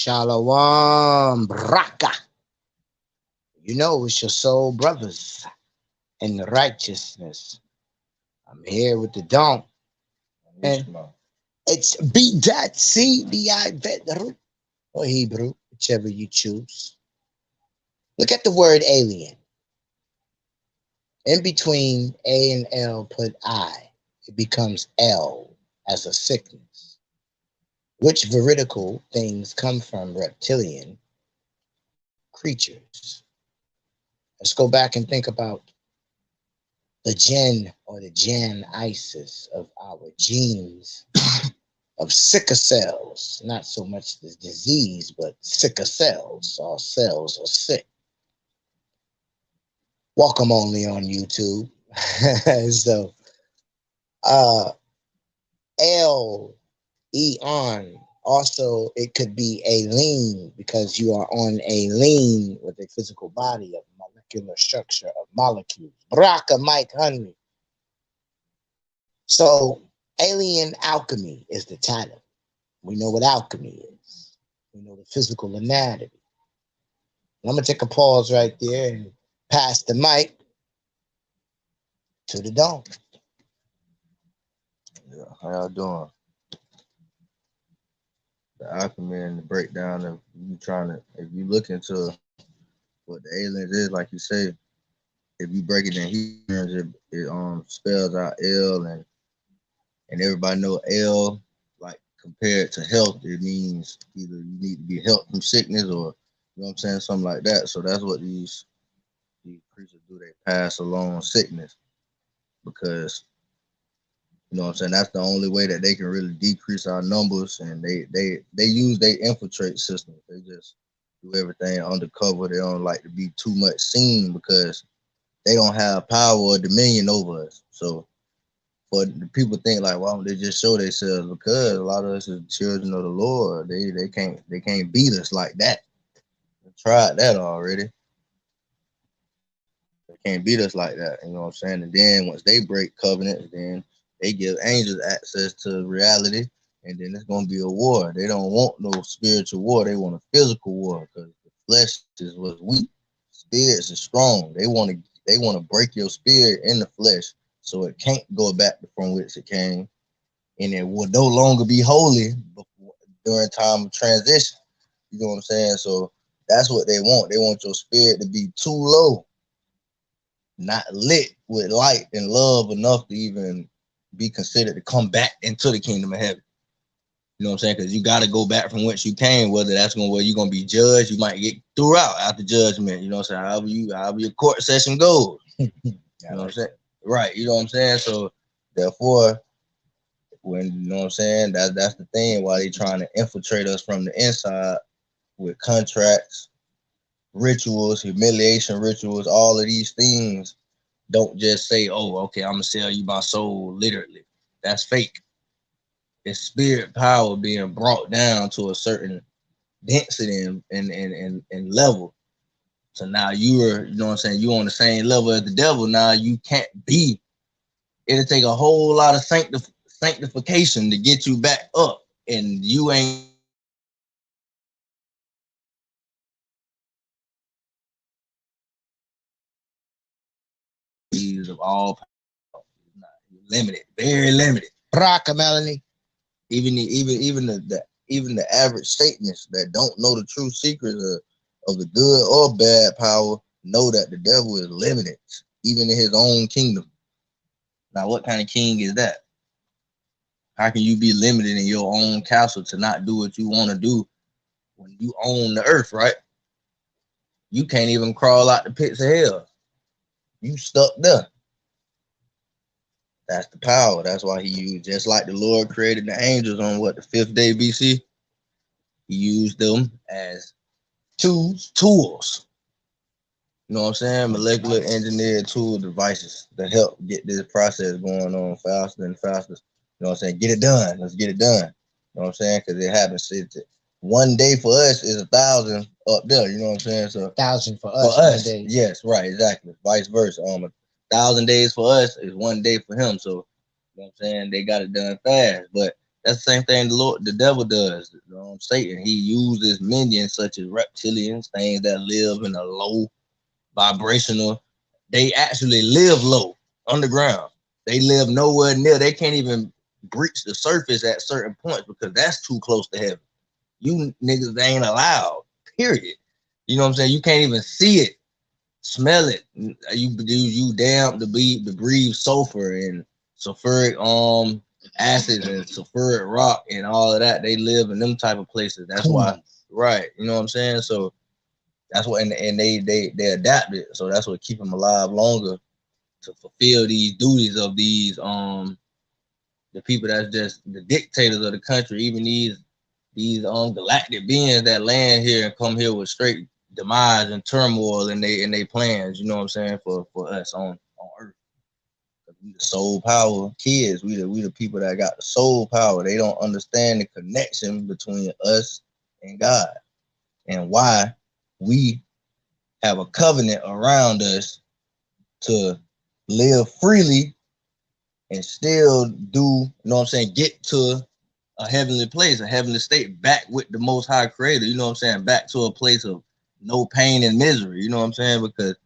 Shalom, Braka. You know it's your soul brothers in the righteousness. I'm here with the Don. And it's B.C.D.I. Vedru or Hebrew, whichever you choose. Look at the word alien. In between A and L, put I. It becomes L as a sickness. Which veridical things come from reptilian creatures? Let's go back and think about the gen or the gen ISIS of our genes of sicker cells. Not so much the disease, but sicker cells. All cells are sick. Welcome only on YouTube. So, Ail-Ien. Also, it could be a lean because you are on a lean with a physical body of molecular structure of molecules. Baraka Mike Henry. So, Ail-Ien Alchemy is the title. We know what alchemy is. We know the physical anatomy. I'm going to take a pause right there and pass the mic to the Dome. Yeah, how y'all doing? The alchemy and the breakdown of you trying to, if you look into what the aliens is, like you say, if you break it in Hebrew, it spells out L, and everybody know L, like compared to health, it means either you need to be health from sickness or, you know what I'm saying, something like that. So that's what these creatures do. They pass along sickness because, you know what I'm saying, that's the only way that they can really decrease our numbers. And they use their infiltrate system. They just do everything undercover. They don't like to be too much seen because they don't have power or dominion over us. So for the people think like, why don't they just show themselves? Because a lot of us is children of the Lord. They can't beat us like that. They tried that already. They can't beat us like that. You know what I'm saying? And then once they break covenants, then they give angels access to reality, and then it's gonna be a war. They don't want no spiritual war. They want a physical war because the flesh is what's weak. Spirits is strong. They want to break your spirit in the flesh so it can't go back from which it came, and it will no longer be holy during time of transition. You know what I'm saying? So that's what they want. They want your spirit to be too low, not lit with light and love enough to even be considered to come back into the kingdom of heaven. You know what I'm saying? Because you got to go back from whence you came, whether that's where you're going to be judged. You might get throughout after judgment. You know what I'm saying? However your court session goes. You know what I'm saying? Right. You know what I'm saying? So therefore, when, you know what I'm saying, that's the thing, why they trying to infiltrate us from the inside with contracts, rituals, humiliation rituals, all of these things. Don't just say, oh, okay, I'm going to sell you my soul, literally. That's fake. It's spirit power being brought down to a certain density and level. So now you're, you know what I'm saying, you on the same level as the devil. Now you can't be. It'll take a whole lot of sanctification to get you back up. And you ain't of all power. Limited, very limited. Braka Melanie. Even the average Satanists that don't know the true secrets of the good or bad power know that the devil is limited, even in his own kingdom. Now, what kind of king is that? How can you be limited in your own castle to not do what you want to do when you own the earth, right? You can't even crawl out the pits of hell. You stuck there. That's the power. That's why he used, just like the Lord created the angels on the 5th day BC, he used them as tools. You know what I'm saying? Molecular engineered tool devices to help get this process going on faster and faster. You know what I'm saying? Get it done. Let's get it done. You know what I'm saying? Because it happens. One day for us is 1,000 up there. You know what I'm saying? So 1,000 for us. Yes, right, exactly. Vice versa. 1,000 days for us is one day for him. So, you know what I'm saying? They got it done fast. But That's the same thing the devil does. Satan, he uses minions such as reptilians, things that live in a low vibrational. They actually live low underground. They live nowhere near. They can't even breach the surface at certain points because that's too close to heaven. You niggas ain't allowed. Period. You know what I'm saying? You can't even see it, smell it. You damn to breathe sulfur and sulfuric acid and sulfuric rock and all of that. They live in them type of places. That's why, right? You know what I'm saying? So that's what, and they adapted. So that's what keep them alive longer to fulfill these duties of these the people that's just the dictators of the country. Even these galactic beings that land here and come here with straight demise and turmoil in they plans, you know what I'm saying, for us on Earth. We the soul power kids, we the people that got the soul power. They don't understand the connection between us and God and why we have a covenant around us to live freely and still do, you know what I'm saying, get to a heavenly place, a heavenly state, back with the most high creator, you know what I'm saying, back to a place of no pain and misery, you know what I'm saying, because,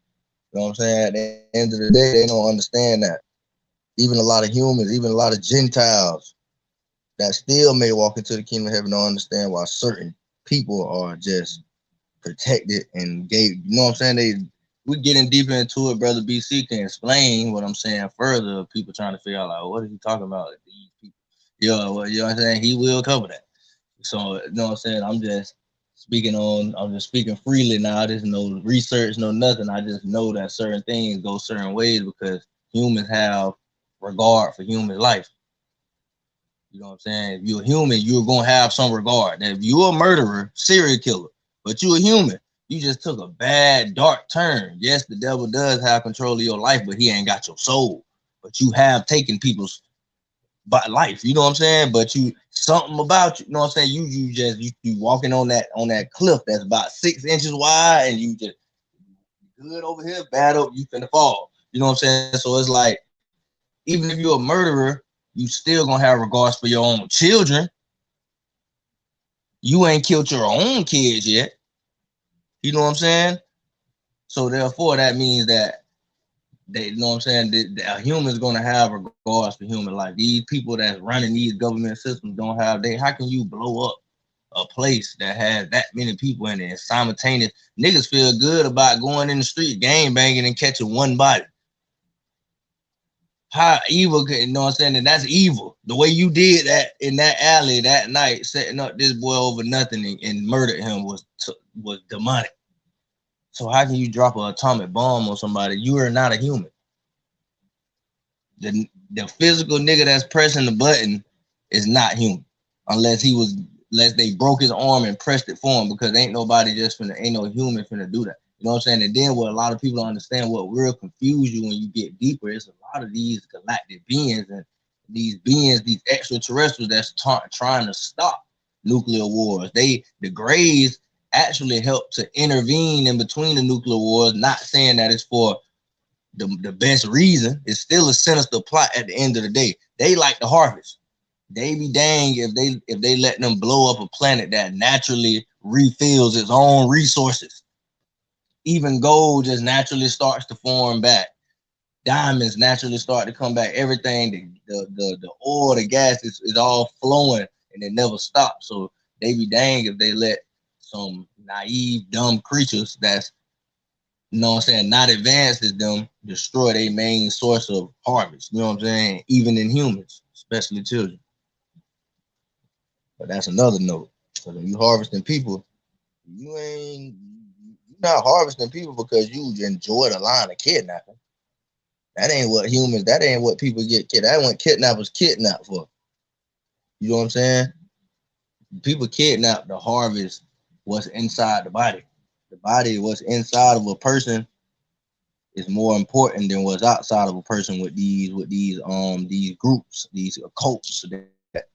you know what I'm saying, at the end of the day, they don't understand that. Even a lot of humans, even a lot of Gentiles that still may walk into the kingdom of heaven don't understand why certain people are just protected and gave, you know what I'm saying, we're getting deeper into it. Brother BC can explain what I'm saying further. People trying to figure out, like, what is he talking about? These people. Well, you know what I'm saying? He will cover that. So, you know what I'm saying? I'm just speaking freely now. There's no research, no nothing. I just know that certain things go certain ways because humans have regard for human life. You know what I'm saying? If you're a human, you're going to have some regard. Now, if you're a murderer, serial killer, but you're a human, you just took a bad, dark turn. Yes, the devil does have control of your life, but he ain't got your soul. But you have taken people's life, you know what I'm saying? But you, something about you, you know what I'm saying? You walking on that cliff that's about 6 inches wide, and you just good over here, bad over, you finna fall. You know what I'm saying? So it's like, even if you're a murderer, you still gonna have regards for your own children. You ain't killed your own kids yet. You know what I'm saying? So therefore, that means that they, you know what I'm saying, that humans gonna have regards for human life. These people that's running these government systems don't have. How can you blow up a place that has that many people in it and simultaneous? Niggas feel good about going in the street, gang banging, and catching one body. How evil, you know what I'm saying? And that's evil. The way you did that in that alley that night, setting up this boy over nothing and murdered him was demonic. So how can you drop an atomic bomb on somebody? You are not a human. The physical nigga that's pressing the button is not human, unless they broke his arm and pressed it for him, because ain't no human finna do that. You know what I'm saying? And then what a lot of people don't understand, what will confuse you when you get deeper, is a lot of these galactic beings and these extraterrestrials that's trying to stop nuclear wars. The Greys actually help to intervene in between the nuclear wars, not saying that it's for the best reason. It's still a sinister plot at the end of the day. They like to harvest. They be dang if they let them blow up a planet that naturally refills its own resources. Even gold just naturally starts to form back. Diamonds naturally start to come back. Everything, the oil, the gas is all flowing and it never stops. So they be dang if they let some naive, dumb creatures that's, you know what I'm saying, not advanced as them, destroy their main source of harvest. You know what I'm saying? Even in humans, especially children. But that's another note. So when you harvesting people, you're not harvesting people because you enjoy the line of kidnapping. That ain't what people get kidnapped. That ain't what kidnappers kidnap for. You know what I'm saying? People kidnap to harvest what's inside the body. The body, what's inside of a person, is more important than what's outside of a person with these groups, these occults. That,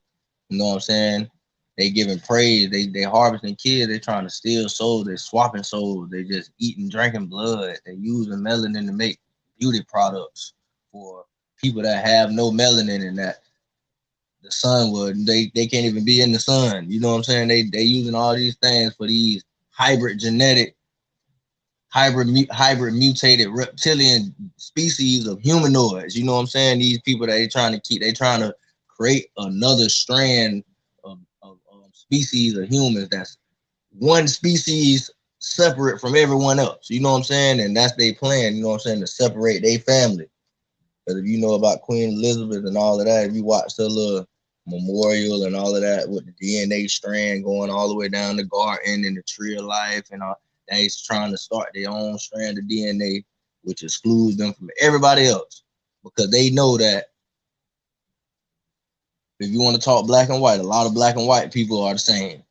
you know what I'm saying? They giving praise, they harvesting kids, they trying to steal souls, they swapping souls, they just eating, drinking blood, they using melanin to make beauty products for people that have no melanin, and that the sun would. They can't even be in the sun. You know what I'm saying? They using all these things for these hybrid mutated reptilian species of humanoids. You know what I'm saying? These people that they trying to create another strand of species of humans that's one species separate from everyone else. You know what I'm saying? And that's their plan, you know what I'm saying, to separate their family. Because if you know about Queen Elizabeth and all of that, if you watch the little memorial and all of that with the DNA strand going all the way down the garden and the tree of life and all, they're trying to start their own strand of DNA, which excludes them from everybody else. Because they know that if you want to talk black and white, a lot of black and white people are the same.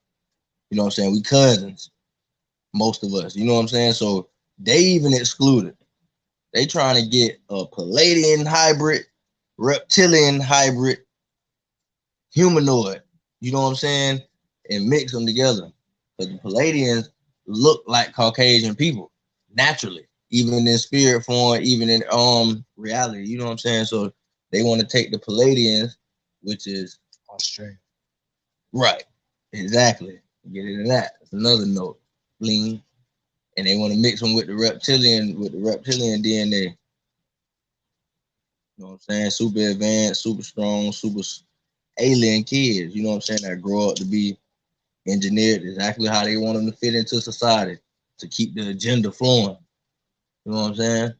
You know what I'm saying? We cousins, most of us. You know what I'm saying? So they even excluded. They trying to get a Palladian hybrid, reptilian hybrid, humanoid. You know what I'm saying? And mix them together. Because the Palladians look like Caucasian people naturally, even in spirit form, even in reality. You know what I'm saying? So they want to take the Palladians, which is Australia. Right. Exactly. Get into that. That's another note. Lean. And they want to mix them with the reptilian DNA. You know what I'm saying? Super advanced, super strong, super alien kids, you know what I'm saying, that grow up to be engineered exactly how they want them to fit into society to keep the agenda flowing. You know what I'm saying?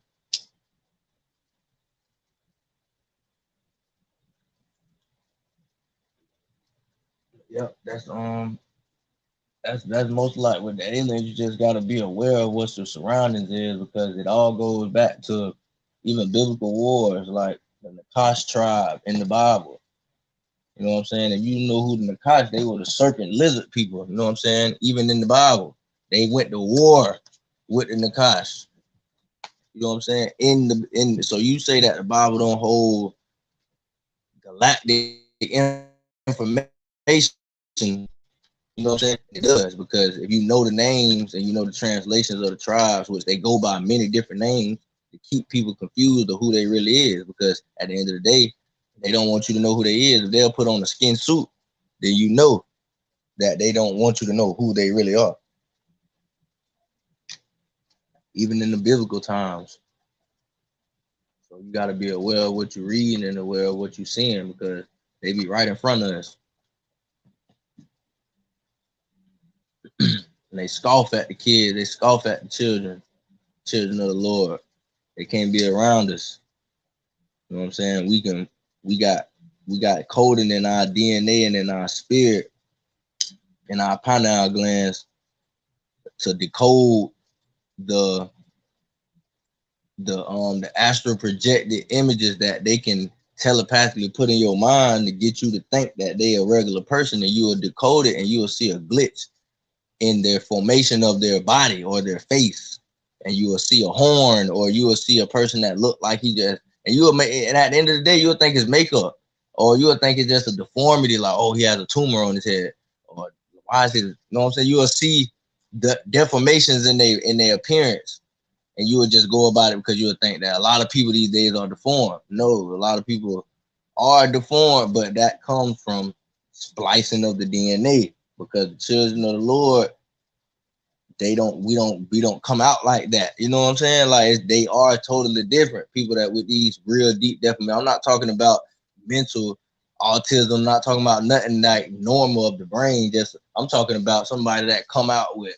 Yep, that's most like with the aliens. You just got to be aware of what your surroundings is, because it all goes back to even biblical wars, like the Nakash tribe in the Bible. You know what I'm saying? If you know who the Nakash, they were the serpent lizard people. You know what I'm saying? Even in the Bible, they went to war with the Nakash. You know what I'm saying? So you say that the Bible don't hold galactic information. You know what I'm saying? It does, because if you know the names and you know the translations of the tribes, which they go by many different names to keep people confused of who they really is, because at the end of the day, they don't want you to know who they is. If they'll put on a skin suit, then you know that they don't want you to know who they really are. Even in the biblical times. So you got to be aware of what you're reading and aware of what you're seeing, because they be right in front of us. And they scoff at the kids. They scoff at the children of the Lord. They can't be around us. You know what I'm saying? We got coding in our DNA and in our spirit, in our pineal glands, to decode the astral projected images that they can telepathically put in your mind to get you to think that they a regular person, and you will decode it and you will see a glitch in their formation of their body or their face, and you will see a horn, or you will see a person that look like he just, and you will make, and at the end of the day you will think it's makeup, or you will think it's just a deformity, like, oh, he has a tumor on his head, or why is he, you know what I'm saying? You will see the deformations in their appearance, and you would just go about it because you would think that a lot of people these days are deformed. No, a lot of people are deformed, but that comes from splicing of the DNA, because the children of the Lord, we don't come out like that. You know what I'm saying? Like, they are totally different. People that with these real deep deformations. I'm not talking about mental autism, I'm not talking about nothing like normal of the brain. Just, I'm talking about somebody that come out with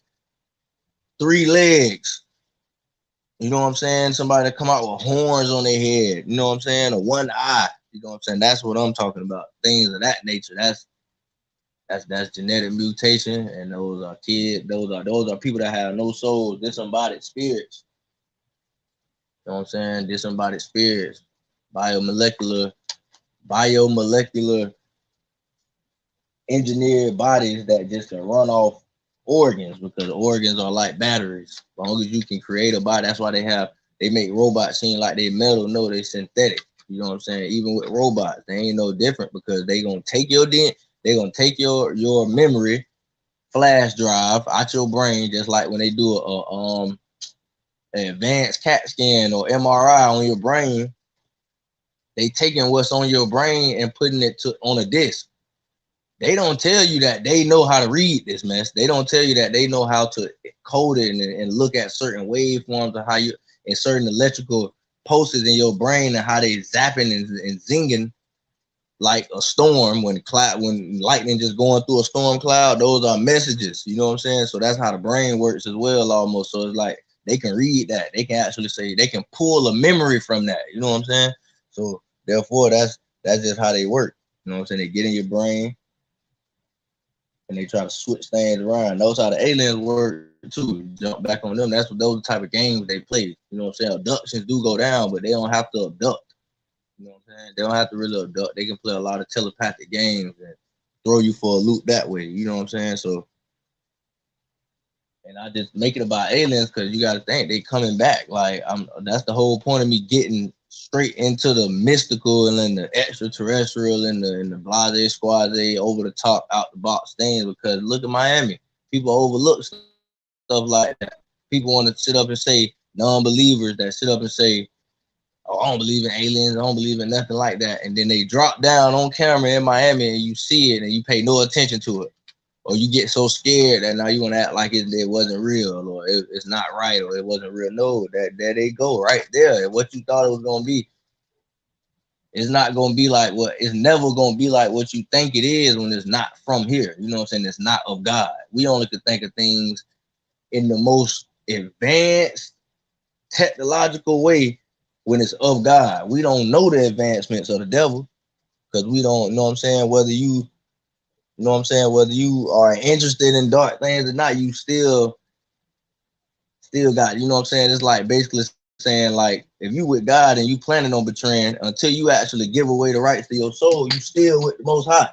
3 legs. You know what I'm saying? Somebody that come out with horns on their head, you know what I'm saying? Or 1 eye, you know what I'm saying? That's what I'm talking about. Things of that nature. That's genetic mutation, and those are kids. Those are people that have no souls, disembodied spirits. You know what I'm saying? Disembodied spirits, biomolecular engineered bodies that just can run off organs, because organs are like batteries. As long as you can create a body, that's why they make robots seem like they metal. No, they synthetic. You know what I'm saying? Even with robots, they ain't no different, because they gonna take your your memory flash drive out your brain, just like when they do an advanced CAT scan or MRI on your brain. They taking what's on your brain and putting it on a disc. They don't tell you that they know how to read this mess. They don't tell you that they know how to code it and look at certain waveforms and how you and certain electrical pulses in your brain and how they zapping and zinging like a storm when lightning just going through a storm cloud. Those are messages. You know what I'm saying? So that's how the brain works as well, almost. So it's like they can read that. They can actually say they can pull a memory from that. You know what I'm saying? So therefore, that's just how they work. You know what I'm saying? They get in your brain and they try to switch things around. Those how the aliens work too. Jump back on them. That's what those type of games they play. You know what I'm saying? Abductions do go down, but they don't have to abduct. You know what I'm saying? They don't have to really abduct. They can play a lot of telepathic games and throw you for a loop that way. You know what I'm saying? So, and I just make it about aliens because you got to think they coming back. Like that's the whole point of me getting straight into the mystical and then the extraterrestrial and the blase squaze over the top out the box things. Because look at Miami, people overlook stuff like that. People want to sit up and say non-believers that sit up and say, oh, I don't believe in aliens. I don't believe in nothing like that. And then they drop down on camera in Miami and you see it and you pay no attention to it. Or you get so scared that now you want to act like it wasn't real or it's not right or it wasn't real. No, there they go right there. What you thought it was going to be, it's not going to be like it's never going to be like what you think it is when it's not from here. You know what I'm saying? It's not of God. We only could think of things in the most advanced technological way when it's of God. We don't know the advancements of the devil because we don't know what I'm saying, whether you know what I'm saying, whether you are interested in dark things or not, you still got, you know what I'm saying? It's like basically saying like if you with God and you planning on betraying until you actually give away the rights to your soul, you still with the Most High.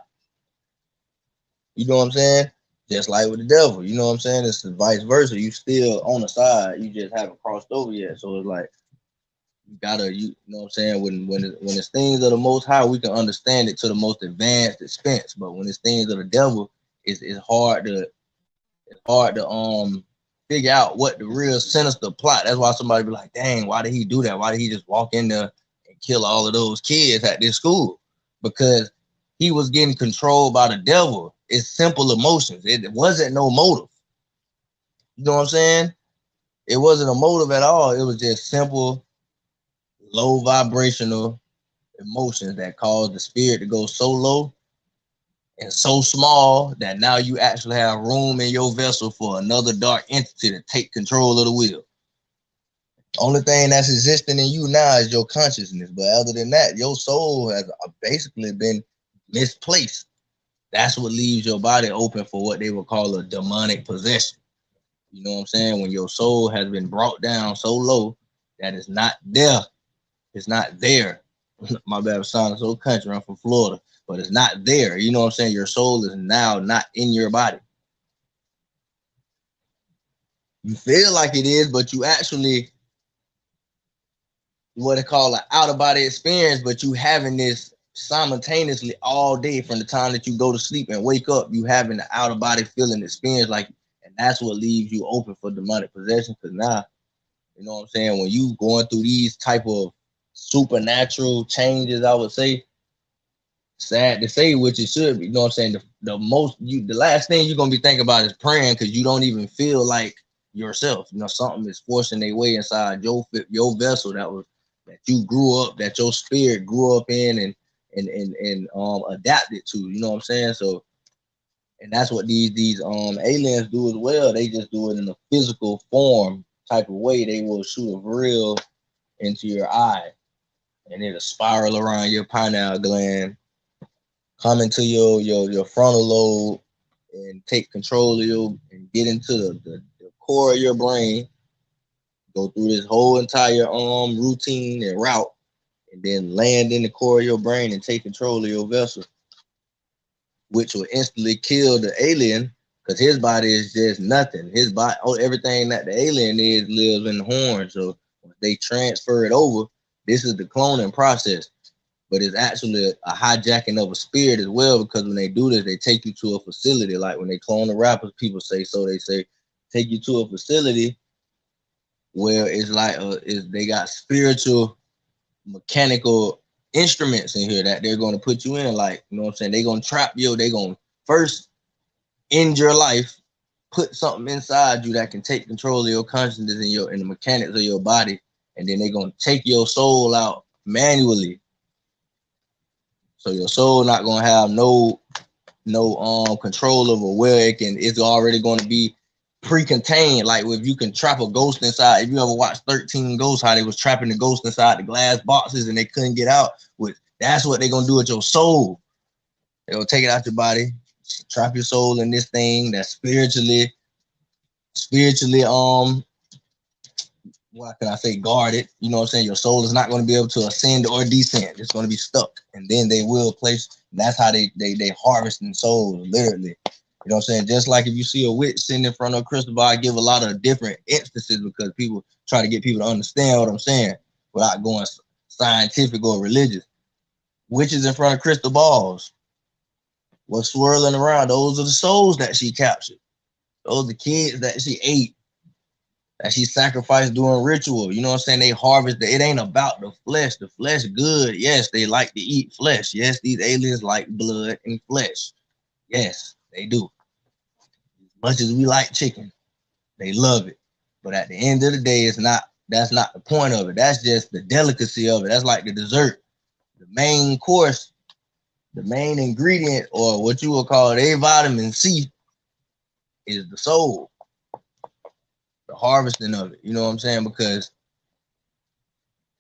You know what I'm saying? Just like with the devil, you know what I'm saying? It's the vice versa. You still on the side, you just haven't crossed over yet. So it's like you gotta, you know what I'm saying? When it's things of the Most High, we can understand it to the most advanced expense. But when it's things of the devil, it's hard to figure out what the real sinister plot. That's why somebody be like, dang, why did he do that? Why did he just walk in there and kill all of those kids at this school? Because he was getting controlled by the devil. It's simple emotions. It wasn't no motive. You know what I'm saying? It wasn't a motive at all. It was just simple, low vibrational emotions that caused the spirit to go so low and so small that now you actually have room in your vessel for another dark entity to take control of the wheel. Only thing that's existing in you now is your consciousness. But other than that, your soul has basically been misplaced. That's what leaves your body open for what they would call a demonic possession. You know what I'm saying? When your soul has been brought down so low that it's not there. It's not there. My bad, I'm sounding so country. I'm from Florida. But it's not there. You know what I'm saying? Your soul is now not in your body. You feel like it is, but you actually what they call an out-of-body experience, but you having this simultaneously all day from the time that you go to sleep and wake up, you having the out-of-body feeling experience, like, and that's what leaves you open for demonic possession. Because now, you know what I'm saying, when you going through these type of supernatural changes, I would say, sad to say, which it should be, you know what I'm saying, the last thing you're gonna be thinking about is praying because you don't even feel like yourself. You know, something is forcing their way inside your vessel that you grew up, that your spirit grew up in and adapted to. You know what I'm saying? So, and that's what these aliens do as well. They just do it in a physical form type of way. They will shoot a vril into your eye, and it'll spiral around your pineal gland, come into your frontal lobe, and take control of you and get into the core of your brain. Go through this whole entire routine and route, and then land in the core of your brain and take control of your vessel, which will instantly kill the alien because his body is just nothing. His body, everything that the alien is lives in the horn. So when they transfer it over, this is the cloning process. But it's actually a hijacking of a spirit as well, because when they do this, they take you to a facility. Like when they clone the rappers, people say, so they say, take you to a facility where it's like they got spiritual, mechanical instruments in here that they're going to put you in. Like, you know what I'm saying? They're going to trap you. They're going to first end your life, put something inside you that can take control of your consciousness and your, and the mechanics of your body. And then they're going to take your soul out manually. So your soul not going to have no control over where it can. It's already going to be pre-contained. Like if you can trap a ghost inside, if you ever watched 13 Ghosts, how they was trapping the ghost inside the glass boxes and they couldn't get out, with that's what they're gonna do with your soul. They're gonna take it out your body, trap your soul in this thing that's spiritually what can I say, guarded. You know what I'm saying? Your soul is not going to be able to ascend or descend. It's going to be stuck. And then they will place, that's how they harvesting souls, literally. You know what I'm saying? Just like if you see a witch sitting in front of a crystal ball, I give a lot of different instances because people try to get people to understand what I'm saying without going scientific or religious. Witches in front of crystal balls, what's swirling around, those are the souls that she captured. Those are the kids that she ate, that she sacrificed during ritual. You know what I'm saying? They harvest it ain't about the flesh. The flesh good. Yes, they like to eat flesh. Yes, these aliens like blood and flesh. Yes, they do. As much as we like chicken, they love it. But at the end of the day, that's not the point of it. That's just the delicacy of it. That's like the dessert. The main course, the main ingredient, or what you would call it, A vitamin C, is the soul. The harvesting of it. You know what I'm saying? Because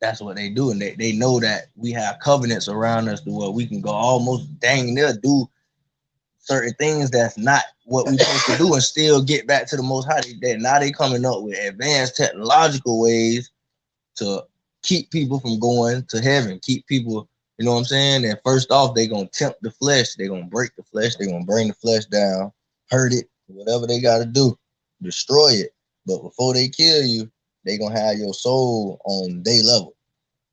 that's what they do. And they know that we have covenants around us to where we can go almost dang near do certain things that's not what we're supposed to do and still get back to the Most High. Now they coming up with advanced technological ways to keep people from going to heaven, keep people, you know what I'm saying? And first off, they going to tempt the flesh. They're going to break the flesh. They're going to bring the flesh down, hurt it, whatever they got to do, destroy it. But before they kill you, they're going to have your soul on their level.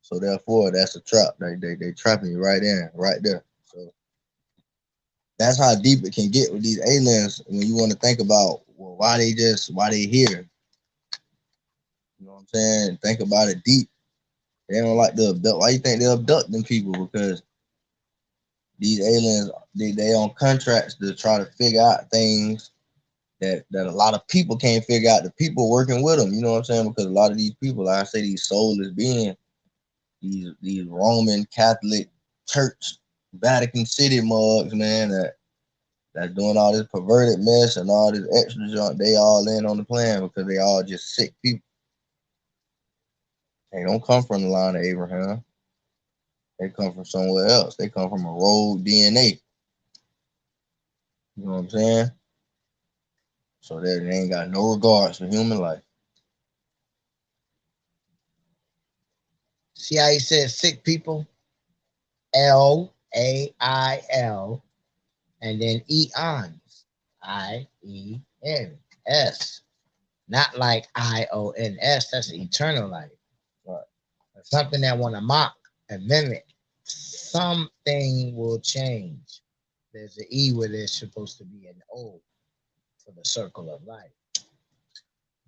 So therefore, that's a trap. They trapping you right there. So that's how deep it can get with these aliens when you want to think about, well, why they here. You know what I'm saying? Think about it deep. They don't like to abduct. Why you think they're abducting people? Because these aliens, they on contracts to try to figure out things that a lot of people can't figure out. The people working with them, you know what I'm saying? Because a lot of these people, like I say, these soulless beings, these Roman Catholic Church, Vatican City mugs, man, that's doing all this perverted mess and all this extra junk, they all in on the plan because they all just sick people. They don't come from the line of Abraham. They come from somewhere else. They come from a rogue DNA. You know what I'm saying? So that they ain't got no regards for human life. See how he says sick people? L-A-I-L, and then eons, I-E-N-S. Not like I-O-N-S, that's eternal life. Right. Something that want to mock and mimic. Something will change. There's an E where there's supposed to be an O for the circle of life.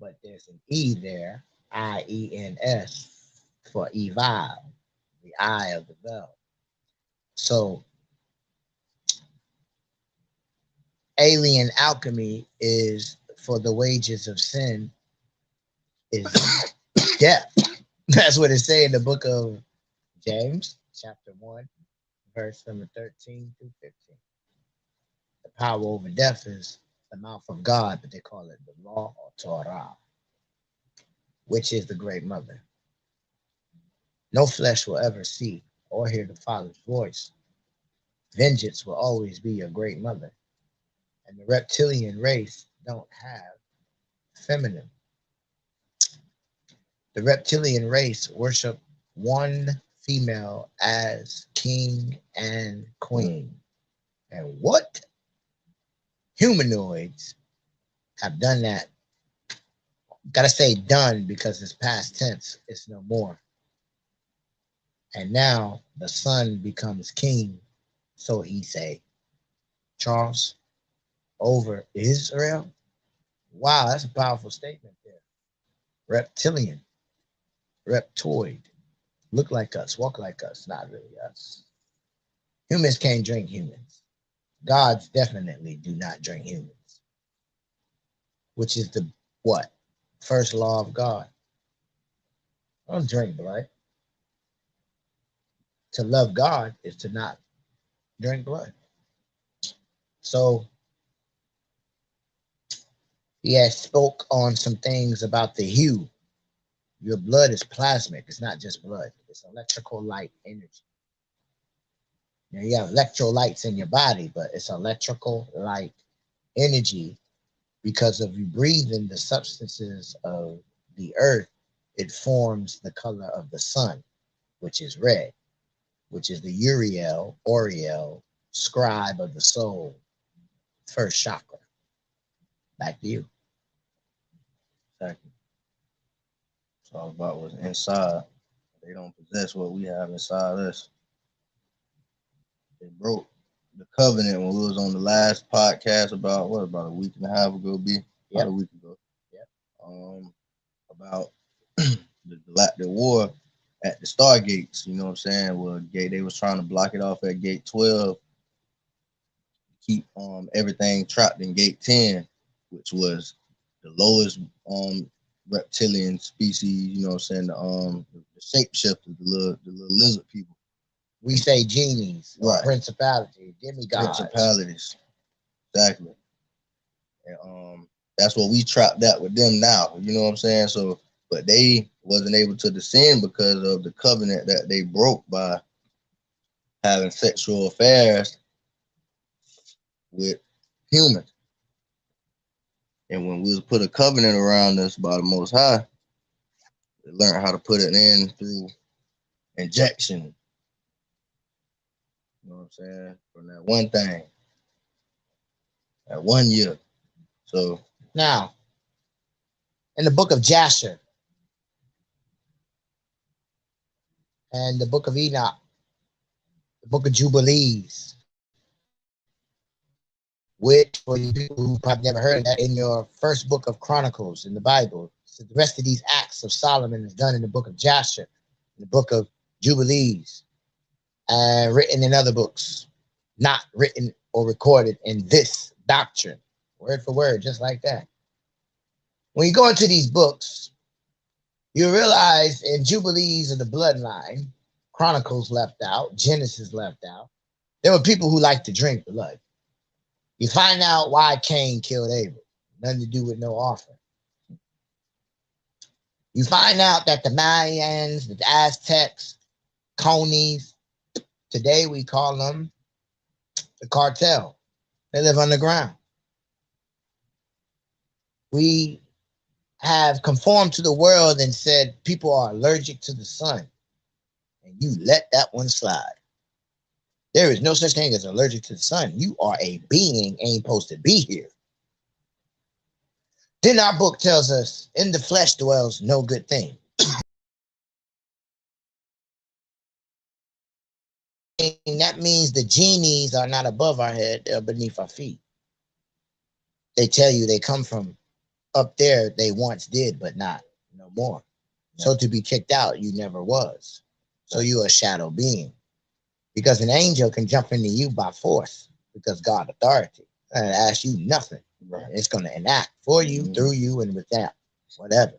But there's an E there, I-E-N-S, for evil, the eye of the bell. So Ail-Ien Alhlchemy is, for the wages of sin is death. That's what it say in the book of James, chapter 1, verse number 13 through 15. The power over death is the mouth of God, but they call it the law or Torah, which is the great mother. No flesh will ever see or hear the Father's voice. Vengeance will always be your great mother. And the reptilian race don't have feminine. The reptilian race worship one female as king and queen. And what humanoids have done that? Gotta say done because it's past tense, it's no more. And now the son becomes king, so he say, Charles, over Israel. Wow, that's a powerful statement there. Reptilian, reptoid. look like us, walk like us, not really us. Humans can't drink humans. Gods definitely do not drink humans, which is the what? First law of God. Don't drink blood. To love God is to not drink blood. So he has spoke on some things about the hue. Your blood is plasmic. It's not just blood. It's electrical light energy. Now you have electrolytes in your body, but it's electrical light energy because of you breathing the substances of the earth. It forms the color of the sun, which is red, which is the Uriel, Oriel, scribe of the soul, first chakra. Back to you. Exactly. It's all about what's inside. They don't possess what we have inside us. They broke the covenant when we was on the last podcast about about a week and a half ago, about a week ago. Yep. About the war at the Stargates, you know what I'm saying? Well, they was trying to block it off at gate 12, keep everything trapped in gate 10, which was the lowest reptilian species, you know what I'm saying? The shapeshifters, the little lizard people. We say genies, right? Principalities, demigods. Principalities, exactly. And that's what we trapped at with them now. You know what I'm saying? So, but they wasn't able to descend because of the covenant that they broke by having sexual affairs with humans. And when we was put a covenant around us by the Most High, we learned how to put it in through injection. You know what I'm saying? From that one thing, that 1 year. So now, in the book of Jasher and the book of Enoch, the book of Jubilees, which for you people who probably never heard of that, in your first book of Chronicles in the Bible. So the rest of these acts of Solomon is done in the book of Jasher, in the book of Jubilees, and written in other books, not written or recorded in this doctrine, word for word, just like that. When you go into these books, you realize in Jubilees of the bloodline, Chronicles left out, Genesis left out, there were people who liked to drink blood. You find out why Cain killed Abel. Nothing to do with no offering. You find out that the Mayans, the Aztecs, Conies, today we call them the cartel. They live underground. We have conformed to the world and said people are allergic to the sun. And you let that one slide. There is no such thing as allergic to the sun. You are a being, ain't supposed to be here. Then our book tells us, in the flesh dwells no good thing. And that means the genies are not above our head, they're beneath our feet. They tell you they come from up there, they once did, but not no more. Yeah. So to be kicked out, you never was. So you're a shadow being. Because an angel can jump into you by force, because God authority, and ask you nothing. Right. It's going to enact for you, through you, and with that, whatever.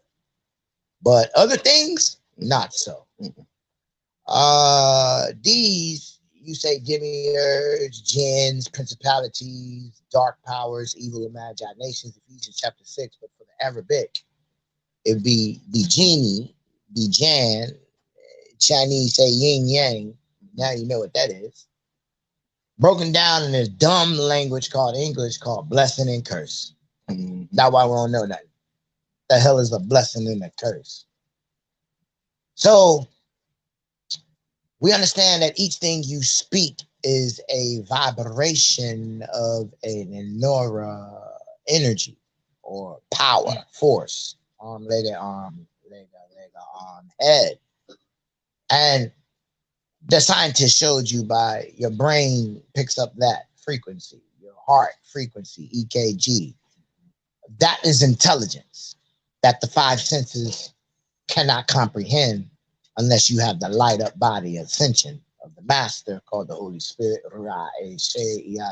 But other things, not so. These, you say demiurge, jinns, principalities, dark powers, evil imaginations, Ephesians chapter 6, but for the Arabic, it'd be the genie, the Jan, Chinese say yin yang. Now you know what that is. Broken down in this dumb language called English called blessing and curse. That's why we don't know that. The hell is a blessing and a curse? So we understand that each thing you speak is a vibration of an aura energy or power, force, arm, leg, arm, leg, arm, head. And the scientist showed you by your brain picks up that frequency, your heart frequency, EKG. That is intelligence that the five senses cannot comprehend unless you have the light up body ascension of the master called the Holy Spirit,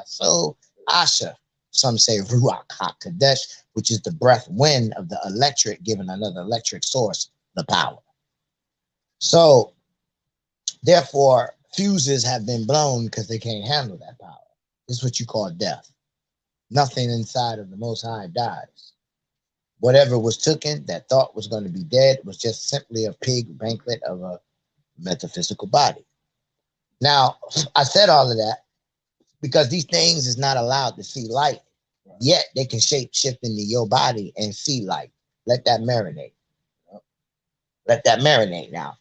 so Asha. Some say Ruach HaKodesh, which is the breath wind of the electric, giving another electric source the power. So, therefore, fuses have been blown because they can't handle that power. This is what you call death. Nothing inside of the Most High dies. Whatever was taken that thought was going to be dead was just simply a pig banquet of a metaphysical body. Now, I said all of that because these things is not allowed to see light, yet they can shape shift into your body and see light. Let that marinate. Let that marinate now.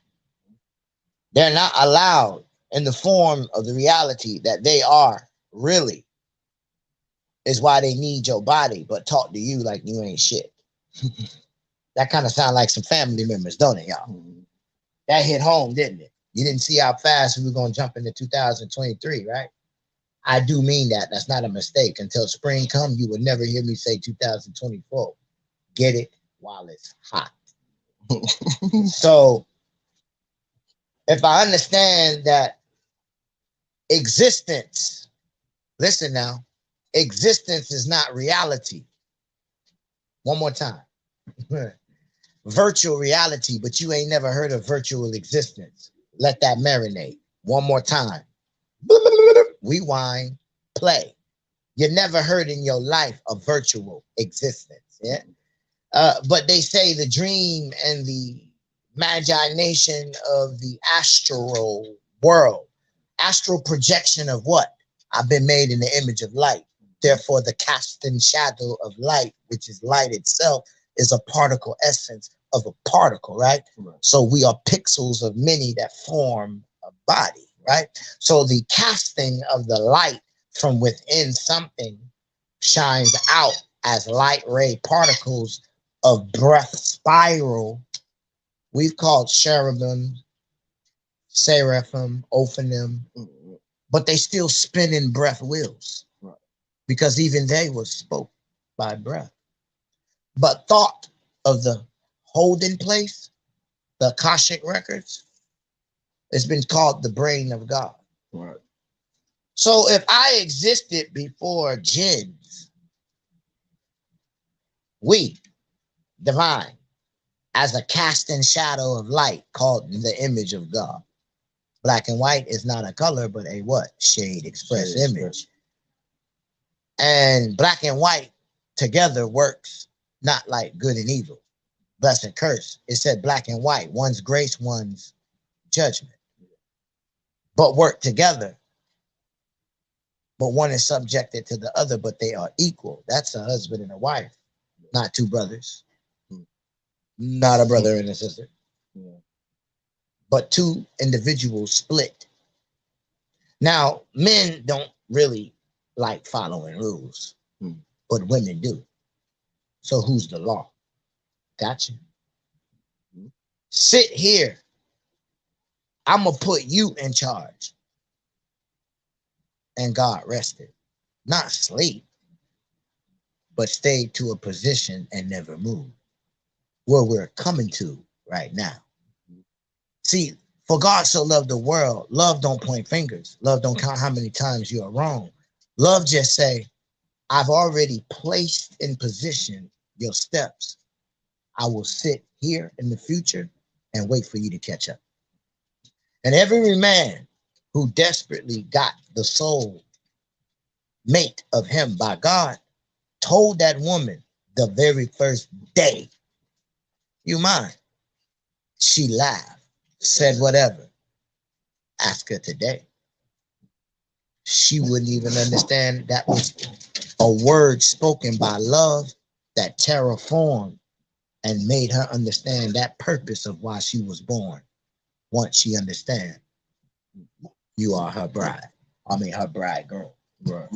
They're not allowed in the form of the reality that they are really, is why they need your body, but talk to you like you ain't shit. That kind of sound like some family members, don't it, y'all? That hit home, didn't it? You didn't see how fast we were going to jump into 2023, right? I do mean that. That's not a mistake. Until spring comes, you will never hear me say 2024. Get it while it's hot. So, if I understand that existence, listen now, existence is not reality. One more time. Virtual reality, but you ain't never heard of virtual existence. Let that marinate. One more time. Rewind, play. You never heard in your life of virtual existence. Yeah. But they say the dream and the imagination of the astral world, astral projection of what? I've been made in the image of light. Therefore, the casting shadow of light, which is light itself, is a particle essence of a particle, right? So we are pixels of many that form a body, right? So the casting of the light from within something shines out as light ray particles of breath spiral. We've called cherubim, seraphim, ophanim, but they still spin in breath wheels because even they were spoke by breath. But thought of the holding place, the Akashic records, it's been called the brain of God. Right. So if I existed before jinns, we, divine, as a casting shadow of light called the image of God. Black and white is not a color, but a what? Shade, express image. And black and white together works not like good and evil, blessed and curse. It said black and white, one's grace, one's judgment, but work together. But one is subjected to the other, but they are equal. That's a husband and a wife, not two brothers, not a brother and a sister, but two individuals split. Now, men don't really like following rules, but women do. So who's the law? Gotcha. Sit here. I'm going to put you in charge. And God rested. Not sleep, but stayed to a position and never moved. Where we're coming to right now. See, for God so loved the world, love don't point fingers. Love don't count how many times you are wrong. Love just say, I've already placed in position your steps. I will sit here in the future and wait for you to catch up. And every man who desperately got the soul mate of him by God told that woman the very first day, you mine. She laughed, said whatever. Ask her today. She wouldn't even understand that was a word spoken by love that terraformed and made her understand that purpose of why she was born. Once she understand, you are her bride. I mean, her bridegroom. Right.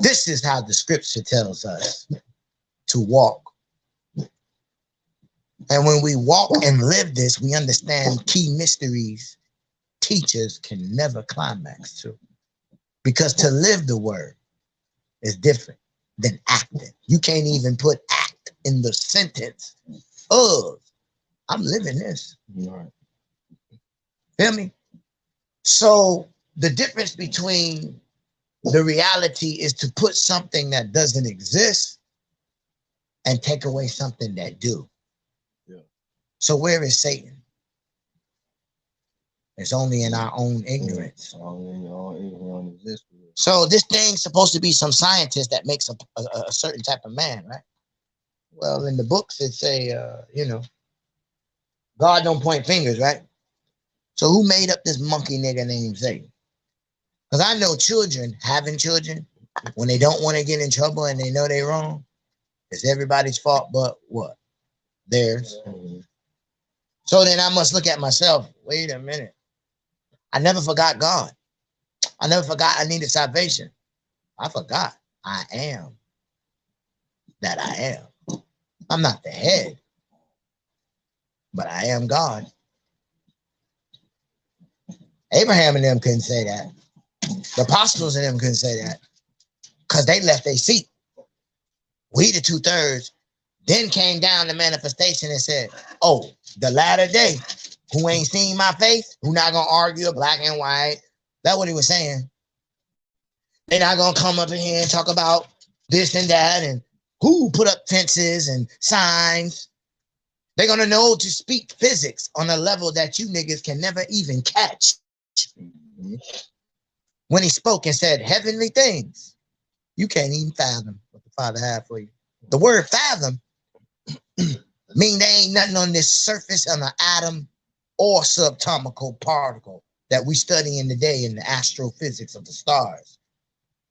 This is how the scripture tells us to walk. And when we walk and live this, we understand key mysteries teachers can never climax to. Because to live the word is different than acting. You can't even put act in the sentence of, I'm living this. Right. Feel me? So the difference between the reality is to put something that doesn't exist and take away something that do. Yeah. So where is Satan? It's only in our own ignorance. So this thing's supposed to be some scientist that makes a certain type of man, right? Well, in the books it say, God don't point fingers, right? So who made up this monkey nigga named Satan? Because I know children having children, when they don't want to get in trouble and they know they're wrong, it's everybody's fault but what? Theirs. So then I must look at myself. Wait a minute. I never forgot God. I never forgot I needed salvation. I forgot I am that I am. I'm not the head, but I am God. Abraham and them couldn't say that. The apostles and them couldn't say that because they left their seat. We, the 2/3, then came down the manifestation and said, oh, the latter day, who ain't seen my face, who not gonna argue black and white. That's what he was saying. They're not gonna come up in here and talk about this and that and who put up fences and signs. They're gonna know to speak physics on a level that you niggas can never even catch. When he spoke and said heavenly things, you can't even fathom what the Father had for you. The word fathom mean there ain't nothing on this surface of an atom or subatomic particle that we study in the day in the astrophysics of the stars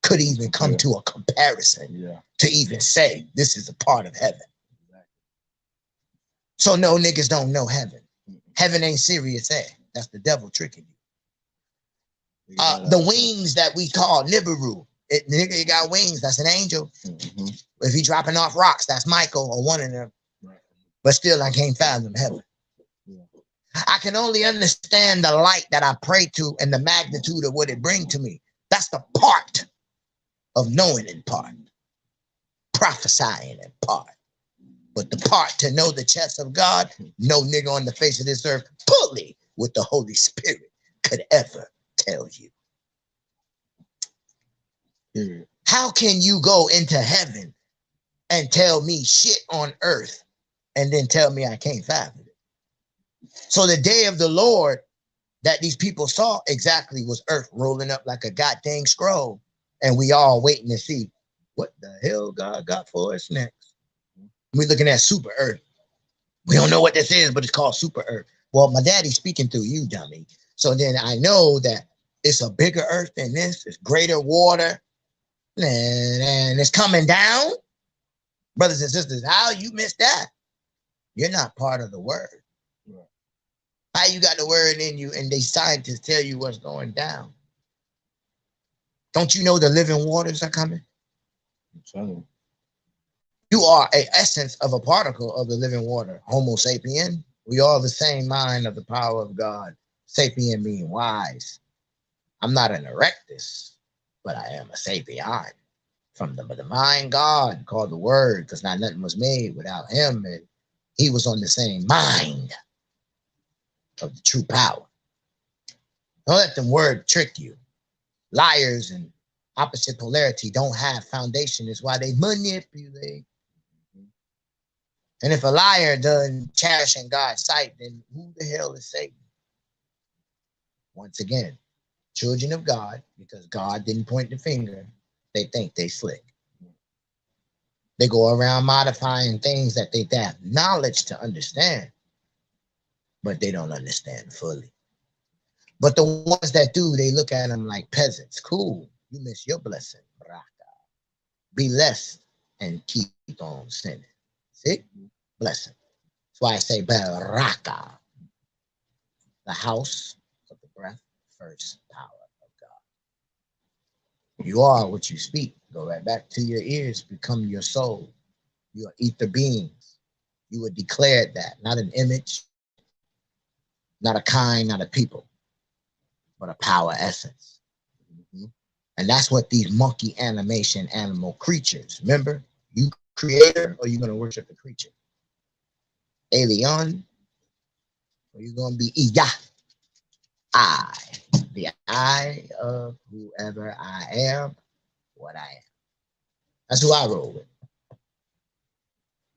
could even come to a comparison to even say this is a part of heaven. So no, niggas don't know heaven. Heaven ain't serious air. That's the devil tricking you. The wings that we call Nibiru, nigga, you got wings, that's an angel. If he dropping off rocks, that's Michael or one of them. But still, I can't fathom heaven. I can only understand the light that I pray to and the magnitude of what it brings to me. That's the part of knowing in part, prophesying in part. But the part to know the chest of God, no nigga on the face of this earth fully with the Holy Spirit could ever tell you. How can you go into heaven and tell me shit on earth and then tell me I can't fathom it? So the day of the Lord that these people saw exactly was earth rolling up like a goddamn scroll. And we all waiting to see what the hell God got for us next. We're looking at super earth. We don't know what this is, but it's called super earth. Well, my daddy's speaking through you, dummy. So then I know that it's a bigger earth than this. It's greater water. And it's coming down. Brothers and sisters, how you missed that? You're not part of the word. How you got the word in you and these scientists tell you what's going down? Don't you know the living waters are coming? I'm telling you. You are an essence of a particle of the living water. Homo sapien. We are the same mind of the power of God. Sapien being wise. I'm not an erectus, but I am a sapien. From the divine God called the Word, because not nothing was made without him. And he was on the same mind of the true power. Don't let the word trick you. Liars and opposite polarity don't have foundation. Is why they manipulate. And if a liar doesn't cherish in God's sight, then who the hell is Satan? Once again, children of God, because God didn't point the finger, they think they slick. They go around modifying things that they have knowledge to understand, but they don't understand fully. But the ones that do, they look at them like peasants. Cool, you miss your blessing. Be less and keep on sinning. See? Blessing. That's why I say baraka. The house of the breath, first power of God. You are what you speak. Go right back to your ears, become your soul. You are ether beings. You were declared that, not an image, not a kind, not a people, but a power essence. And that's what these monkey animation animal creatures, remember, you creator or you're going to worship the creature? Ail-Ien, or you're going to be Iya. I, the I of whoever I am, what I am. That's who I roll with.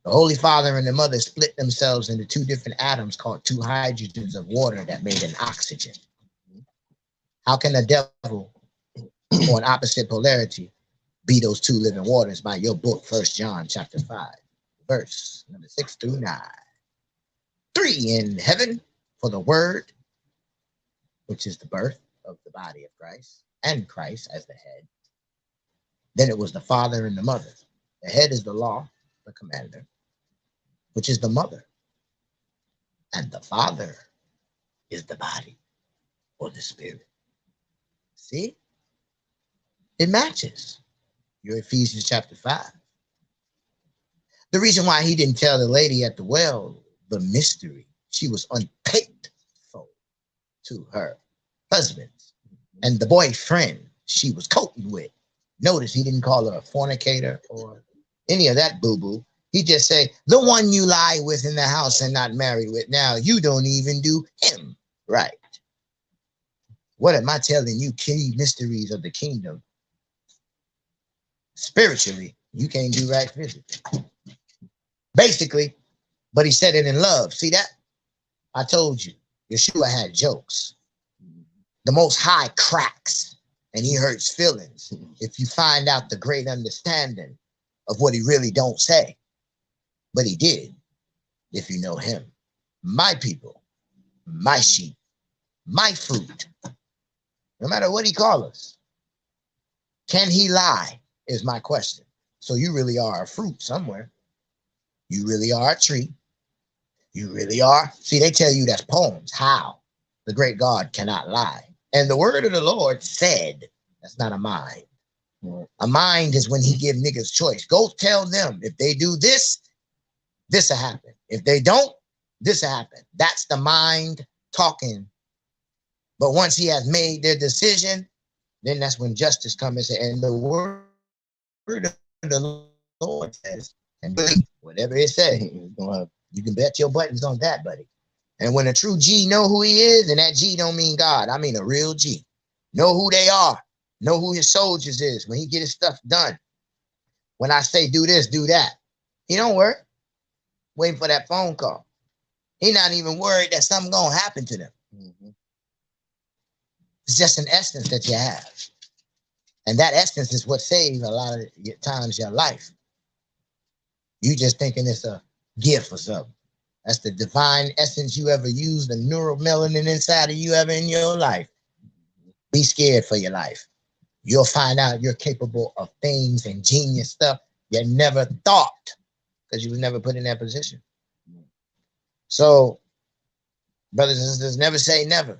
The Holy Father and the Mother split themselves into two different atoms called two hydrogens of water that made an oxygen. How can a devil or an opposite polarity be those two living waters by your book, 1 John chapter 5, verse number 6 through 9. 3 in heaven for the word, which is the birth of the body of Christ, and Christ as the head. Then it was the Father and the Mother. The head is the law, the commander, which is the mother. And the Father is the body or the spirit. See? It matches. Your Ephesians chapter 5. The reason why he didn't tell the lady at the well the mystery, she was unfaithful to her husband and the boyfriend she was courting with. Notice he didn't call her a fornicator or any of that boo-boo. He just said, the one you lie with in the house and not married with now, you don't even do him right. What am I telling you? Key mysteries of the kingdom. Spiritually, you can't do right physically. Basically, but he said it in love. See that? I told you, Yeshua had jokes. The Most High cracks, and he hurts feelings if you find out the great understanding of what he really don't say. But he did, if you know him. My people, my sheep, my fruit. No matter what he calls us. Can he lie, is my question. So you really are a fruit somewhere. You really are a tree. You really are. See, they tell you that's poems. How? The great God cannot lie. And the word of the Lord said, that's not a mind. A mind is when he give niggas choice. Go tell them if they do this, this will happen. If they don't, this will happen. That's the mind talking. But once he has made their decision, then that's when justice comes. And the word of the Lord says, and believe whatever it says, you can bet your buttons on that, buddy. And when a true G know who he is, and that G don't mean God, I mean a real G. Know who they are. Know who his soldiers is when he get his stuff done. When I say do this, do that, he don't work. Waiting for that phone call. He not even worried that something gonna happen to them. It's just an essence that you have. And that essence is what saves a lot of times your life. You just thinking it's a gift or something. That's the divine essence you ever use, the neuromelanin inside of you ever in your life. Be scared for your life. You'll find out you're capable of things and genius stuff you never thought because you was never put in that position. So, brothers and sisters, never say never.